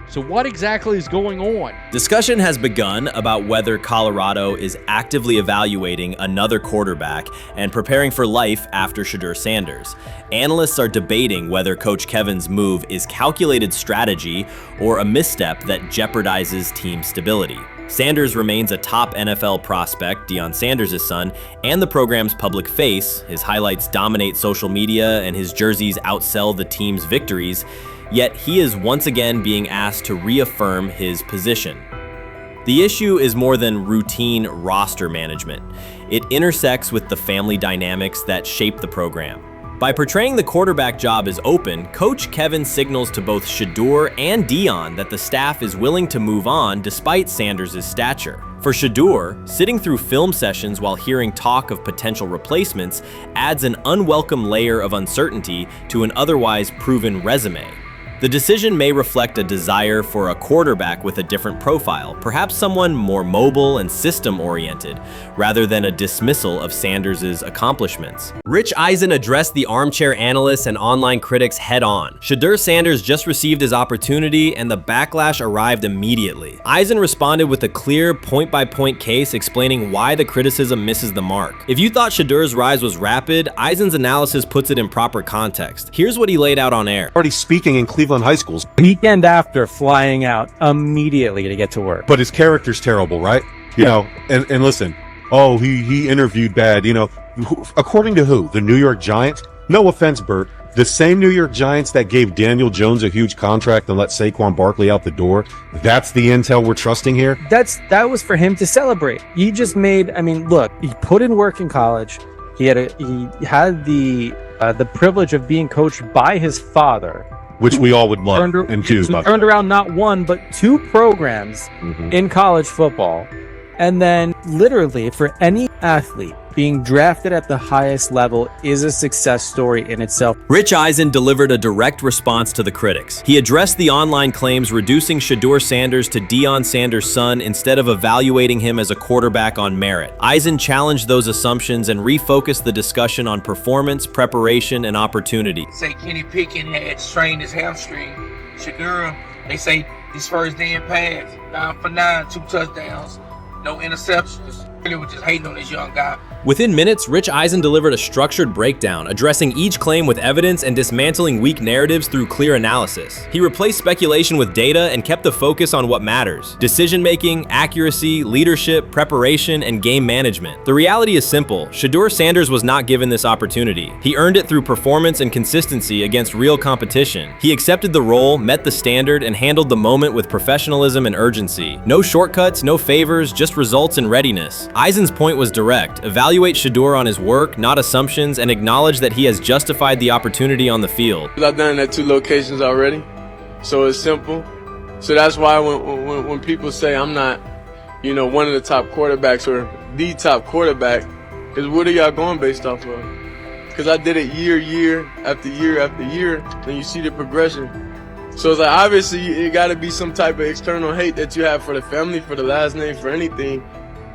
So what exactly is going on? Discussion has begun about whether Colorado is actively evaluating another quarterback and preparing for life after Shedeur Sanders. Analysts are debating whether Coach Kevin's move is calculated strategy or a misstep that jeopardizes team stability. Sanders remains a top NFL prospect, Deion Sanders' son, and the program's public face. His highlights dominate social media and his jerseys outsell the team's victories. Yet he is once again being asked to reaffirm his position. The issue is more than routine roster management. It intersects with the family dynamics that shape the program. By portraying the quarterback job as open, Coach Kevin signals to both Shedeur and Deion that the staff is willing to move on despite Sanders' stature. For Shedeur, sitting through film sessions while hearing talk of potential replacements adds an unwelcome layer of uncertainty to an otherwise proven resume. The decision may reflect a desire for a quarterback with a different profile, perhaps someone more mobile and system-oriented, rather than a dismissal of Sanders' accomplishments. Rich Eisen addressed the armchair analysts and online critics head-on. Shedeur Sanders just received his opportunity, and the backlash arrived immediately. Eisen responded with a clear, point-by-point case explaining why the criticism misses the mark. If you thought Shedeur's rise was rapid, Eisen's analysis puts it in proper context. Here's what he laid out on air. Already speaking in Cleveland high schools. Weekend after, flying out immediately to get to work. But his character's terrible, right? You know, and listen, he interviewed bad, you know, according to who? The New York Giants? No offense, Bert. The same New York Giants that gave Daniel Jones a huge contract and let Saquon Barkley out the door, that's the intel we're trusting here? That was for him to celebrate. He just made, I mean, look, he put in work in college. He had the privilege of being coached by his father, which we all would love and do. Turned around not one, but two programs in college football. And then literally for any athlete, being drafted at the highest level is a success story in itself. Rich Eisen delivered a direct response to the critics. He addressed the online claims reducing Shedeur Sanders to Deion Sanders' son instead of evaluating him as a quarterback on merit. Eisen challenged those assumptions and refocused the discussion on performance, preparation, and opportunity. Say Kenny Pickett had strained his hamstring. Shedeur, they say his first day in pass, 9 for 9, 2 touchdowns, no interceptions. Really was just hating on this young guy. Within minutes, Rich Eisen delivered a structured breakdown, addressing each claim with evidence and dismantling weak narratives through clear analysis. He replaced speculation with data and kept the focus on what matters: decision-making, accuracy, leadership, preparation, and game management. The reality is simple. Shedeur Sanders was not given this opportunity. He earned it through performance and consistency against real competition. He accepted the role, met the standard, and handled the moment with professionalism and urgency. No shortcuts, no favors, just results and readiness. Eisen's point was direct. Evaluate Shedeur on his work, not assumptions, and acknowledge that he has justified the opportunity on the field. I've done it at 2 locations already, so it's simple. So that's why when people say I'm not, one of the top quarterbacks or the top quarterback, because what are y'all going based off of? Because I did it year after year after year, and you see the progression. So it's like, obviously, it got to be some type of external hate that you have for the family, for the last name, for anything,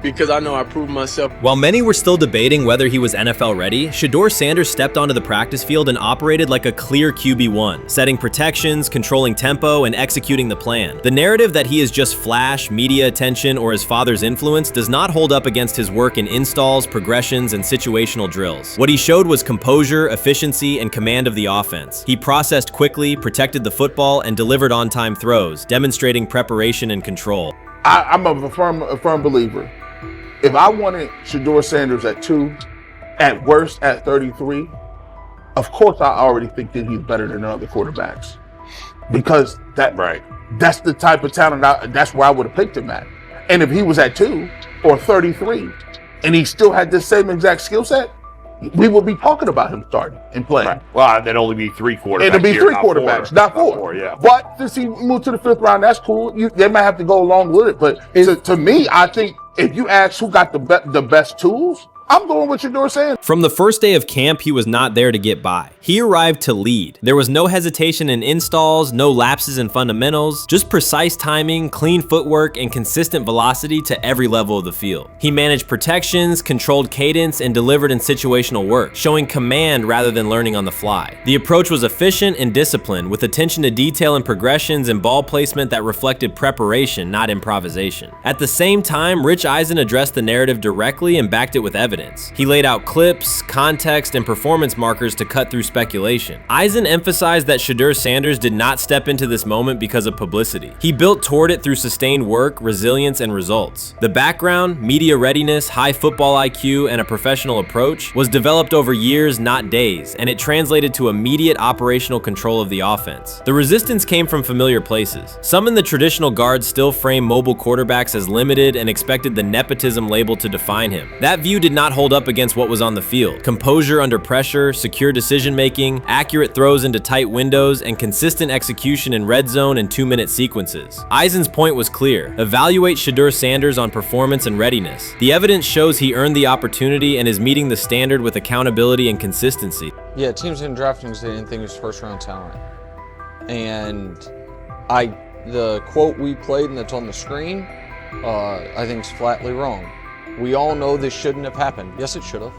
because I know I proved myself. While many were still debating whether he was NFL ready, Shedeur Sanders stepped onto the practice field and operated like a clear QB1, setting protections, controlling tempo, and executing the plan. The narrative that he is just flash, media attention, or his father's influence does not hold up against his work in installs, progressions, and situational drills. What he showed was composure, efficiency, and command of the offense. He processed quickly, protected the football, and delivered on-time throws, demonstrating preparation and control. I'm a firm believer. If I wanted Shedeur Sanders at 2, at worst at 33, of course I already think that he's better than other quarterbacks, because that's the type of talent. That's where I would have picked him at. And if he was at 2 or 33, and he still had the same exact skill set, we would be talking about him starting and playing. Right. Well, there'd only be 3 quarterbacks. It'd be 3 quarterbacks, not 4. 4, yeah. But since he moved to the 5th round, that's cool. They might have to go along with it. But to me, I think if you ask who got the best tools, I'm going with Shedeur Sanders. From the first day of camp, he was not there to get by. He arrived to lead. There was no hesitation in installs, no lapses in fundamentals, just precise timing, clean footwork, and consistent velocity to every level of the field. He managed protections, controlled cadence, and delivered in situational work, showing command rather than learning on the fly. The approach was efficient and disciplined, with attention to detail and progressions and ball placement that reflected preparation, not improvisation. At the same time, Rich Eisen addressed the narrative directly and backed it with evidence. He laid out clips, context, and performance markers to cut through speculation. Eisen emphasized that Shedeur Sanders did not step into this moment because of publicity. He built toward it through sustained work, resilience, and results. The background, media readiness, high football IQ, and a professional approach was developed over years, not days, and it translated to immediate operational control of the offense. The resistance came from familiar places. Some in the traditional guard still frame mobile quarterbacks as limited and expected the nepotism label to define him. That view did not hold up against what was on the field. Composure under pressure, secure decision-making, accurate throws into tight windows, and consistent execution in red zone and 2-minute sequences. Eisen's point was clear. Evaluate Shedeur Sanders on performance and readiness. The evidence shows he earned the opportunity and is meeting the standard with accountability and consistency. Yeah, teams in drafting they didn't think he was first-round talent. And the quote we played and that's on the screen, I think is flatly wrong. We all know this shouldn't have happened. Yes, it should have.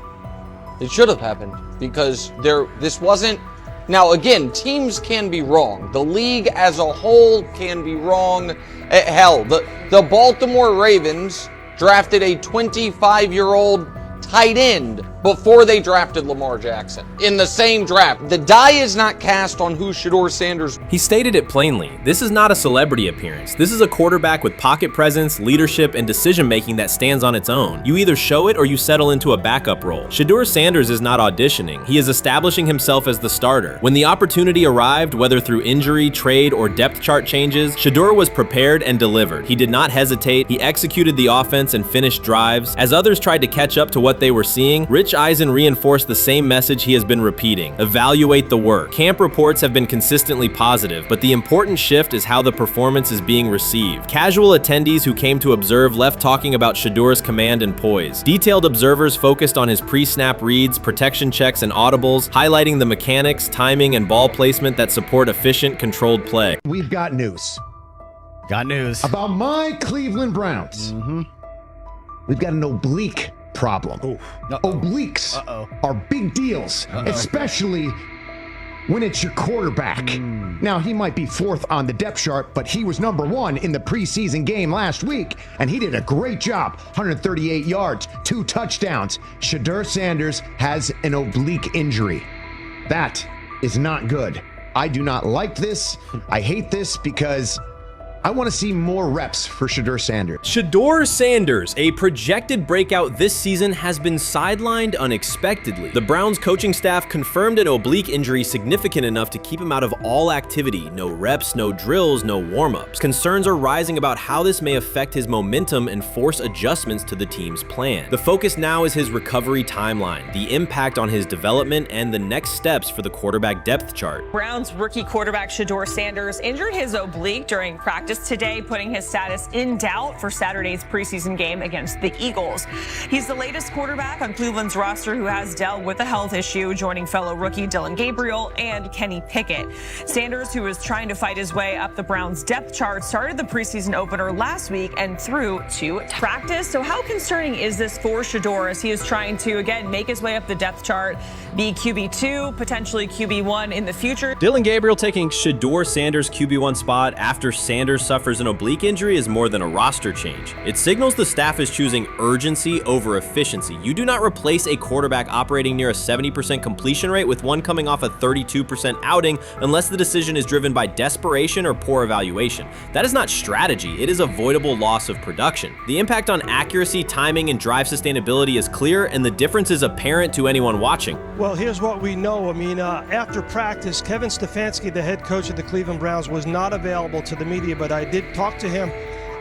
It should have happened because this wasn't. Now, again, teams can be wrong. The league as a whole can be wrong. Hell, the Baltimore Ravens drafted a 25-year-old tight end before they drafted Lamar Jackson. In the same draft. The die is not cast on who Shedeur Sanders. He stated it plainly. This is not a celebrity appearance. This is a quarterback with pocket presence, leadership, and decision-making that stands on its own. You either show it or you settle into a backup role. Shedeur Sanders is not auditioning. He is establishing himself as the starter. When the opportunity arrived, whether through injury, trade, or depth chart changes, Shedeur was prepared and delivered. He did not hesitate. He executed the offense and finished drives. As others tried to catch up to what they were seeing, Rich Eisen reinforced the same message he has been repeating: evaluate the work. Camp reports have been consistently positive, but the important shift is how the performance is being received. Casual attendees who came to observe left talking about Shedeur's command and poise. Detailed observers focused on his pre-snap reads, protection checks, and audibles, highlighting the mechanics, timing, and ball placement that support efficient, controlled play. We've got news. Got news. About my Cleveland Browns. We've got an oblique problem. Obliques are big deals, especially when it's your quarterback. Now, he might be fourth on the depth chart, but he was number one in the preseason game last week, and he did a great job. 138 yards, 2 touchdowns. Shedeur Sanders has an oblique injury. That is not good. I do not like this. I hate this because I want to see more reps for Shedeur Sanders. Shedeur Sanders, a projected breakout this season, has been sidelined unexpectedly. The Browns coaching staff confirmed an oblique injury significant enough to keep him out of all activity. No reps, no drills, no warm-ups. Concerns are rising about how this may affect his momentum and force adjustments to the team's plan. The focus now is his recovery timeline, the impact on his development, and the next steps for the quarterback depth chart. Browns rookie quarterback Shedeur Sanders injured his oblique during practice today, putting his status in doubt for Saturday's preseason game against the Eagles. He's the latest quarterback on Cleveland's roster who has dealt with a health issue, joining fellow rookie Dillon Gabriel and Kenny Pickett. Sanders, who is trying to fight his way up the Browns' depth chart, started the preseason opener last week and threw to practice. So how concerning is this for Shedeur as he is trying to, again, make his way up the depth chart, be QB2, potentially QB1 in the future? Dillon Gabriel taking Shedeur Sanders' QB1 spot after Sanders suffers an oblique injury is more than a roster change. It signals the staff is choosing urgency over efficiency. You do not replace a quarterback operating near a 70% completion rate with one coming off a 32% outing unless the decision is driven by desperation or poor evaluation. That is not strategy, it is avoidable loss of production. The impact on accuracy, timing, and drive sustainability is clear, and the difference is apparent to anyone watching. Well, here's what we know. I mean, after practice, Kevin Stefanski, the head coach of the Cleveland Browns, was not available to the media, but I did talk to him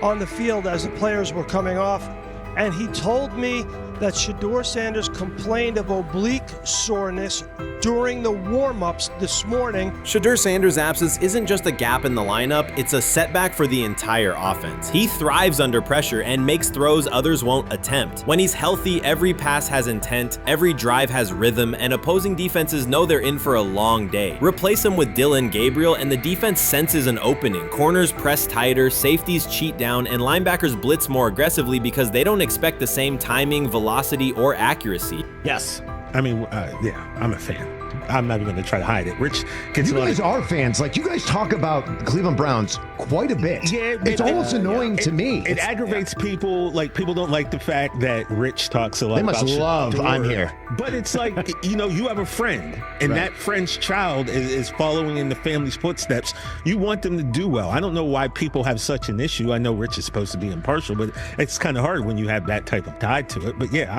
on the field as the players were coming off, and he told me that Shedeur Sanders complained of oblique soreness during the warm-ups this morning. Shedeur Sanders' absence isn't just a gap in the lineup, it's a setback for the entire offense. He thrives under pressure and makes throws others won't attempt. When he's healthy, every pass has intent, every drive has rhythm, and opposing defenses know they're in for a long day. Replace him with Dillon Gabriel and the defense senses an opening. Corners press tighter, safeties cheat down, and linebackers blitz more aggressively because they don't expect the same timing, velocity, or accuracy. Yes. I mean, yeah, I'm a fan. I'm not even going to try to hide it. Rich, you guys are fans. Like, you guys talk about the Cleveland Browns quite a bit. Yeah, it's almost annoying to me. It aggravates people. Like, people don't like the fact that Rich talks a lot about They must love I'm here. But it's like, you have a friend, and that friend's child is following in the family's footsteps. You want them to do well. I don't know why people have such an issue. I know Rich is supposed to be impartial, but it's kind of hard when you have that type of tie to it. But yeah,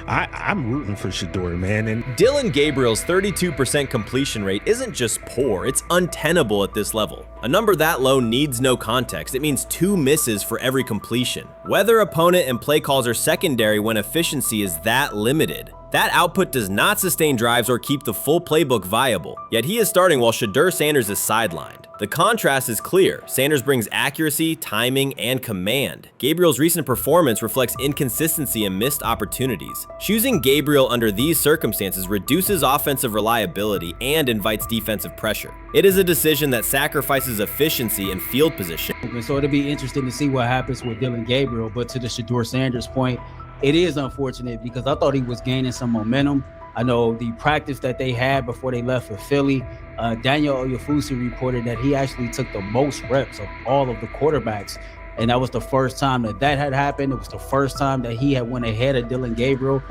I'm rooting for Shedeur, man. And Dillon Gabriel's 32% completion rate isn't just poor, it's untenable at this level. A number that low needs no context. It means 2 misses for every completion. Weather, opponent, and play calls are secondary when efficiency is that limited. That output does not sustain drives or keep the full playbook viable, yet he is starting while Shedeur Sanders is sidelined. The contrast is clear. Sanders brings accuracy, timing, and command. Gabriel's recent performance reflects inconsistency and missed opportunities. Choosing Gabriel under these circumstances reduces offensive reliability and invites defensive pressure. It is a decision that sacrifices efficiency and field position. So it'll be interesting to see what happens with Dillon Gabriel, but to the Shedeur Sanders point, it is unfortunate because I thought he was gaining some momentum. I know the practice that they had before they left for Philly, Daniel Oyefusi reported that he actually took the most reps of all of the quarterbacks. And that was the first time that had happened. It was the first time that he had went ahead of Dillon Gabriel.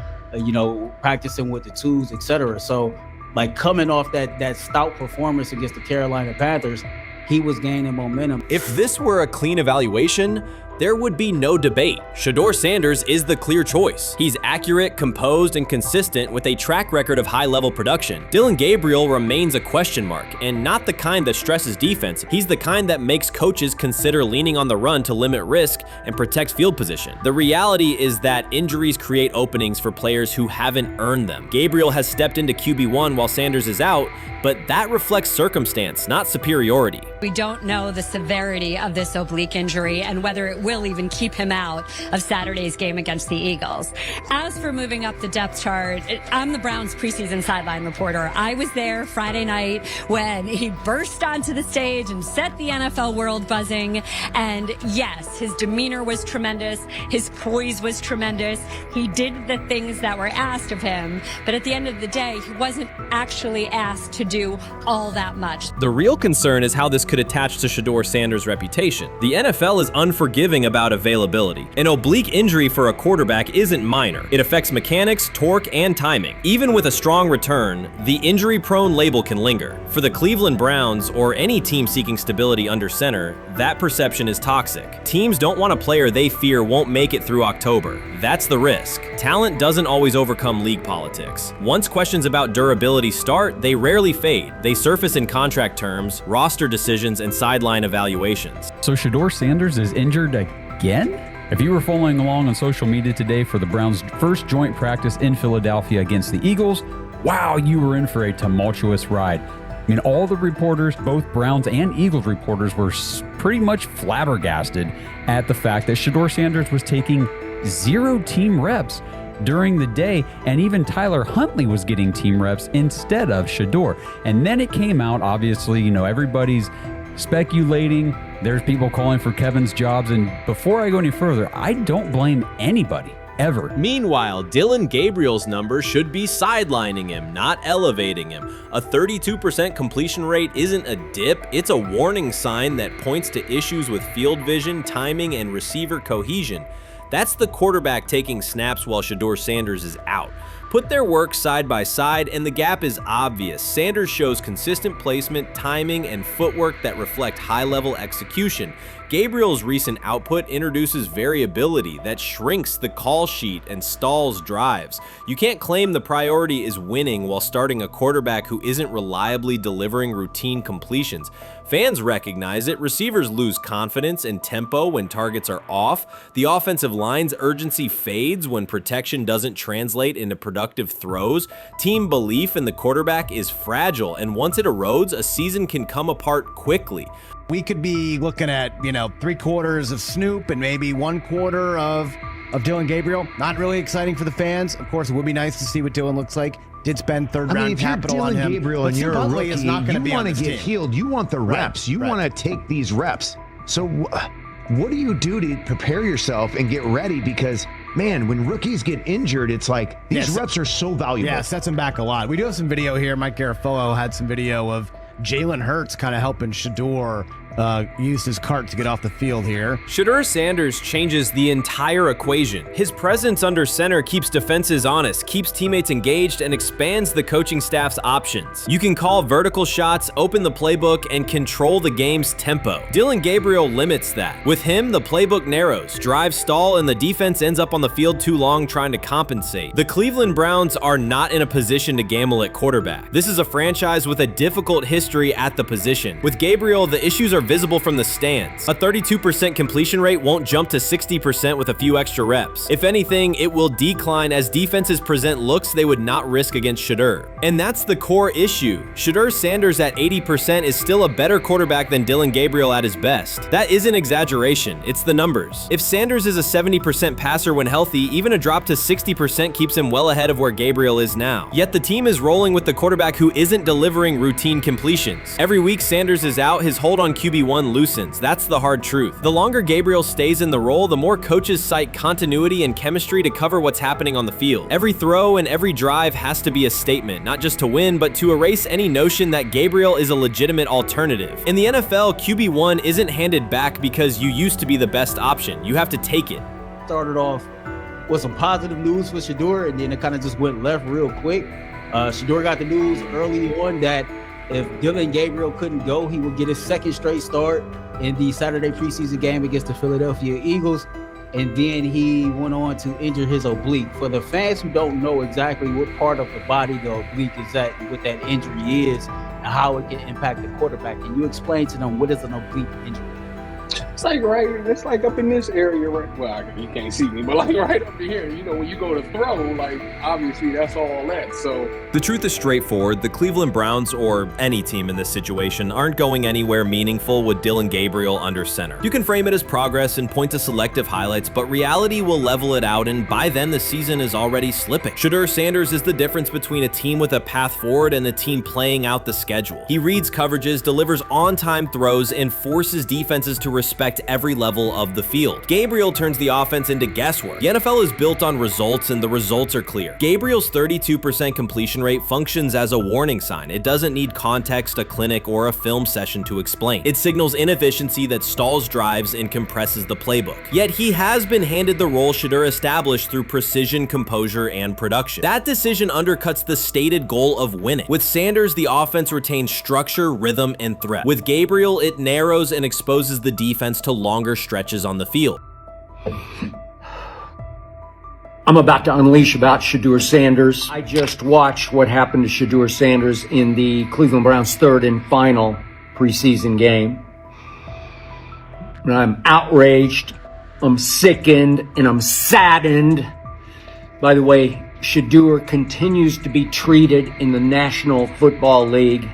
practicing with the twos, etc. So, like, coming off that stout performance against the Carolina Panthers, he was gaining momentum. If this were a clean evaluation, there would be no debate. Shedeur Sanders is the clear choice. He's accurate, composed, and consistent with a track record of high-level production. Dillon Gabriel remains a question mark, and not the kind that stresses defense. He's the kind that makes coaches consider leaning on the run to limit risk and protect field position. The reality is that injuries create openings for players who haven't earned them. Gabriel has stepped into QB1 while Sanders is out, but that reflects circumstance, not superiority. We don't know the severity of this oblique injury and whether it will even keep him out of Saturday's game against the Eagles. As for moving up the depth chart, I'm the Browns preseason sideline reporter. I was there Friday night when he burst onto the stage and set the NFL world buzzing. And yes, his demeanor was tremendous. His poise was tremendous. He did the things that were asked of him. But at the end of the day, he wasn't actually asked to do all that much. The real concern is how this could attach to Shedeur Sanders' reputation. The NFL is unforgiving about availability. An oblique injury for a quarterback isn't minor. It affects mechanics, torque, and timing. Even with a strong return, the injury-prone label can linger. For the Cleveland Browns, or any team seeking stability under center, that perception is toxic. Teams don't want a player they fear won't make it through October. That's the risk. Talent doesn't always overcome league politics. Once questions about durability start, they rarely fade. They surface in contract terms, roster decisions, and sideline evaluations. So Shedeur Sanders is injured again? If you were following along on social media today for the Browns' first joint practice in Philadelphia against the Eagles, wow, you were in for a tumultuous ride. I mean, all the reporters, both Browns and Eagles reporters, were pretty much flabbergasted at the fact that Shedeur Sanders was taking 0 team reps during the day, and even Tyler Huntley was getting team reps instead of Shedeur. And then it came out, obviously, everybody's speculating. There's people calling for Kevin's jobs, and before I go any further, I don't blame anybody, ever. Meanwhile, Dillon Gabriel's numbers should be sidelining him, not elevating him. A 32% completion rate isn't a dip, it's a warning sign that points to issues with field vision, timing, and receiver cohesion. That's the quarterback taking snaps while Shedeur Sanders is out. Put their work side by side and the gap is obvious. Sanders shows consistent placement, timing, and footwork that reflect high-level execution. Gabriel's recent output introduces variability that shrinks the call sheet and stalls drives. You can't claim the priority is winning while starting a quarterback who isn't reliably delivering routine completions. Fans recognize it, receivers lose confidence and tempo when targets are off, the offensive line's urgency fades when protection doesn't translate into productive throws, team belief in the quarterback is fragile, and once it erodes, a season can come apart quickly. We could be looking at, 3/4 of Snoop and maybe 1/4 of Dillon Gabriel. Not really exciting for the fans. Of course, it would be nice to see what Dillon looks like. Did spend third-round capital on him. If you're Dillon Gabriel and you're a rookie, is not you be want to get team. healed. You want the reps. You want to take these reps. So what do you do to prepare yourself and get ready? Because, man, when rookies get injured, it's like these reps are so valuable. Yeah, sets them back a lot. We do have some video here. Mike Garafolo had some video of Jalen Hurts kind of helping Shedeur used his cart to get off the field here. Shedeur Sanders changes the entire equation. His presence under center keeps defenses honest, keeps teammates engaged, and expands the coaching staff's options. You can call vertical shots, open the playbook, and control the game's tempo. Dillon Gabriel limits that. With him, the playbook narrows, drives stall, and the defense ends up on the field too long trying to compensate. The Cleveland Browns are not in a position to gamble at quarterback. This is a franchise with a difficult history at the position. With Gabriel, the issues are visible from the stands. A 32% completion rate won't jump to 60% with a few extra reps. If anything, it will decline as defenses present looks they would not risk against Shedeur. And that's the core issue. Shedeur Sanders at 80% is still a better quarterback than Dillon Gabriel at his best. That isn't exaggeration, it's the numbers. If Sanders is a 70% passer when healthy, even a drop to 60% keeps him well ahead of where Gabriel is now. Yet the team is rolling with the quarterback who isn't delivering routine completions. Every week Sanders is out, his hold on QB1 loosens. That's the hard truth. The longer Gabriel stays in the role, the more coaches cite continuity and chemistry to cover what's happening on the field. Every throw and every drive has to be a statement, not just to win, but to erase any notion that Gabriel is a legitimate alternative. In the NFL, QB1 isn't handed back because you used to be the best option. You have to take it. Started off was some positive news for Shedeur, and then it kind of just went left real quick. Shedeur got the news early on that if Dillon Gabriel couldn't go, he would get his second straight start in the Saturday preseason game against the Philadelphia Eagles. And then he went on to injure his oblique. For the fans who don't know exactly what part of the body the oblique is at and what that injury is and how it can impact the quarterback, can you explain to them what is an oblique injury? It's like up in this area, right? Well, you can't see me, but like right up in here, when you go to throw, like obviously that's all that. So the truth is straightforward. The Cleveland Browns, or any team in this situation, aren't going anywhere meaningful with Dillon Gabriel under center. You can frame it as progress and point to selective highlights, but reality will level it out, and by then the season is already slipping. Shedeur Sanders is the difference between a team with a path forward and the team playing out the schedule. He reads coverages, delivers on-time throws, and forces defenses to respect every level of the field. Gabriel turns the offense into guesswork. The NFL is built on results, and the results are clear. Gabriel's 32% completion rate functions as a warning sign. It doesn't need context, a clinic, or a film session to explain. It signals inefficiency that stalls drives and compresses the playbook. Yet he has been handed the role Shedeur established through precision, composure, and production. That decision undercuts the stated goal of winning. With Sanders, the offense retains structure, rhythm, and threat. With Gabriel, it narrows and exposes the defense to longer stretches on the field. I'm about to unleash about Shedeur Sanders. I just watched what happened to Shedeur Sanders in the Cleveland Browns' third and final preseason game. And I'm outraged, I'm sickened, and I'm saddened. By the way, Shedeur continues to be treated in the National Football League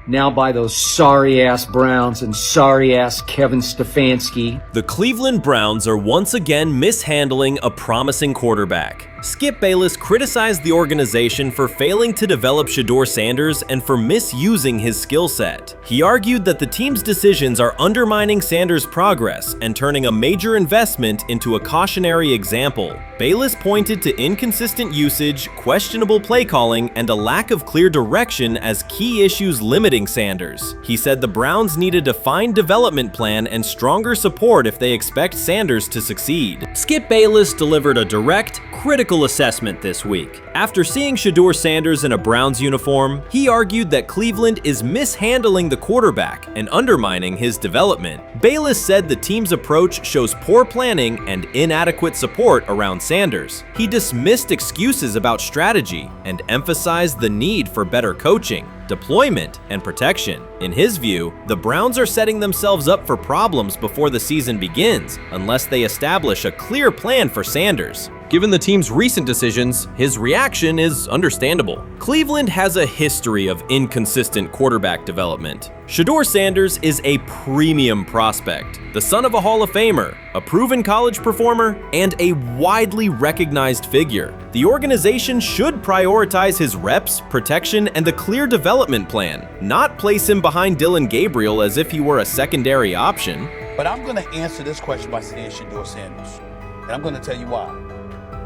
now by those sorry-ass Browns and sorry-ass Kevin Stefanski. The Cleveland Browns are once again mishandling a promising quarterback. Skip Bayless criticized the organization for failing to develop Shedeur Sanders and for misusing his skill set. He argued that the team's decisions are undermining Sanders' progress and turning a major investment into a cautionary example. Bayless pointed to inconsistent usage, questionable play calling, and a lack of clear direction as key issues limiting Sanders. He said the Browns need a defined development plan and stronger support if they expect Sanders to succeed. Skip Bayless delivered a direct, critical assessment this week. After seeing Shedeur Sanders in a Browns uniform, he argued that Cleveland is mishandling the quarterback and undermining his development. Bayless said the team's approach shows poor planning and inadequate support around Sanders. He dismissed excuses about strategy and emphasized the need for better coaching, deployment, and protection. In his view, the Browns are setting themselves up for problems before the season begins unless they establish a clear plan for Sanders. Given the team's recent decisions, his reaction is understandable. Cleveland has a history of inconsistent quarterback development. Shedeur Sanders is a premium prospect, the son of a Hall of Famer, a proven college performer, and a widely recognized figure. The organization should prioritize his reps, protection, and a clear development plan, not place him behind Dillon Gabriel as if he were a secondary option. But I'm going to answer this question by saying Shedeur Sanders, and I'm going to tell you why.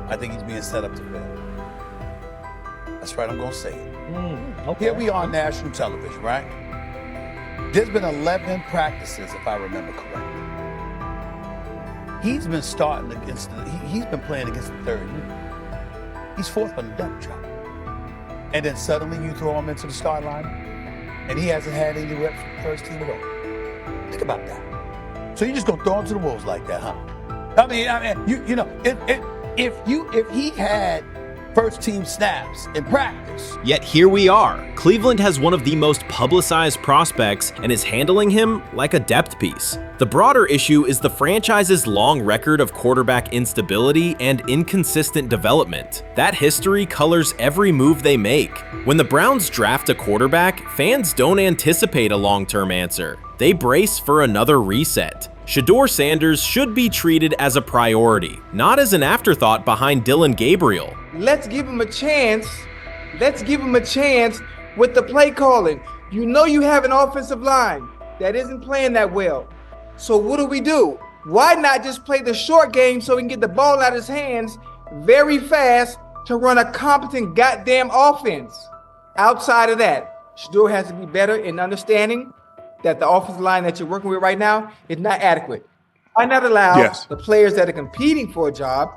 I think he's being set up to fail. That's right, I'm going to say it. Okay. Here we are on national television, right? There's been 11 practices, if I remember correctly. He's been starting against he's been playing against the third unit. He's fourth on the depth chart. And then suddenly you throw him into the start line, and he hasn't had any reps for the first team at all. Think about that. So you're just going to throw him to the wolves like that, huh? I mean, you know, if he had first team snaps in practice. Yet here we are. Cleveland has one of the most publicized prospects and is handling him like a depth piece. The broader issue is the franchise's long record of quarterback instability and inconsistent development. That history colors every move they make. When the Browns draft a quarterback, fans don't anticipate a long-term answer. They brace for another reset. Shedeur Sanders should be treated as a priority, not as an afterthought behind Dillon Gabriel. Let's give him a chance. Let's give him a chance with the play calling. You know you have an offensive line that isn't playing that well. So what do? Why not just play the short game so he can get the ball out of his hands very fast to run a competent goddamn offense? Outside of that, Shedeur has to be better in understanding that the offensive line that you're working with right now is not adequate. Why not allow the players that are competing for a job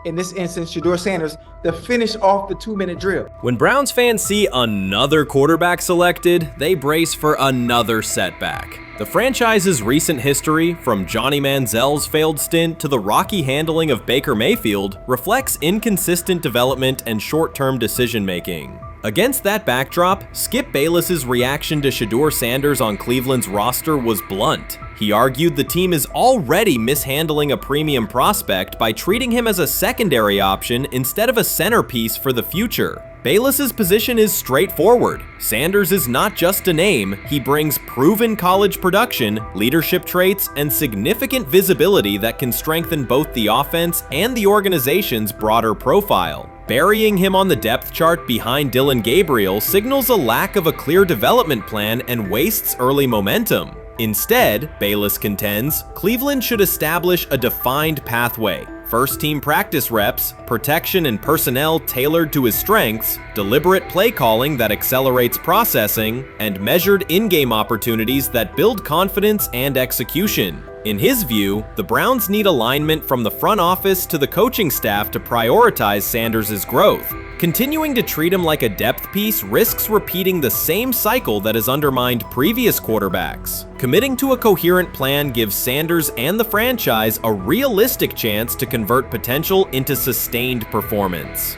in this instance, Shedeur Sanders, to finish off the 2-minute drill. When Browns fans see another quarterback selected, they brace for another setback. The franchise's recent history, from Johnny Manziel's failed stint to the rocky handling of Baker Mayfield, reflects inconsistent development and short-term decision-making. Against that backdrop, Skip Bayless's reaction to Shedeur Sanders on Cleveland's roster was blunt. He argued the team is already mishandling a premium prospect by treating him as a secondary option instead of a centerpiece for the future. Bayless's position is straightforward. Sanders is not just a name, he brings proven college production, leadership traits, and significant visibility that can strengthen both the offense and the organization's broader profile. Burying him on the depth chart behind Dillon Gabriel signals a lack of a clear development plan and wastes early momentum. Instead, Bayless contends, Cleveland should establish a defined pathway. First-team practice reps, protection and personnel tailored to his strengths, deliberate play calling that accelerates processing, and measured in-game opportunities that build confidence and execution. In his view, the Browns need alignment from the front office to the coaching staff to prioritize Sanders' growth. Continuing to treat him like a depth piece risks repeating the same cycle that has undermined previous quarterbacks. Committing to a coherent plan gives Sanders and the franchise a realistic chance to convert potential into sustained performance.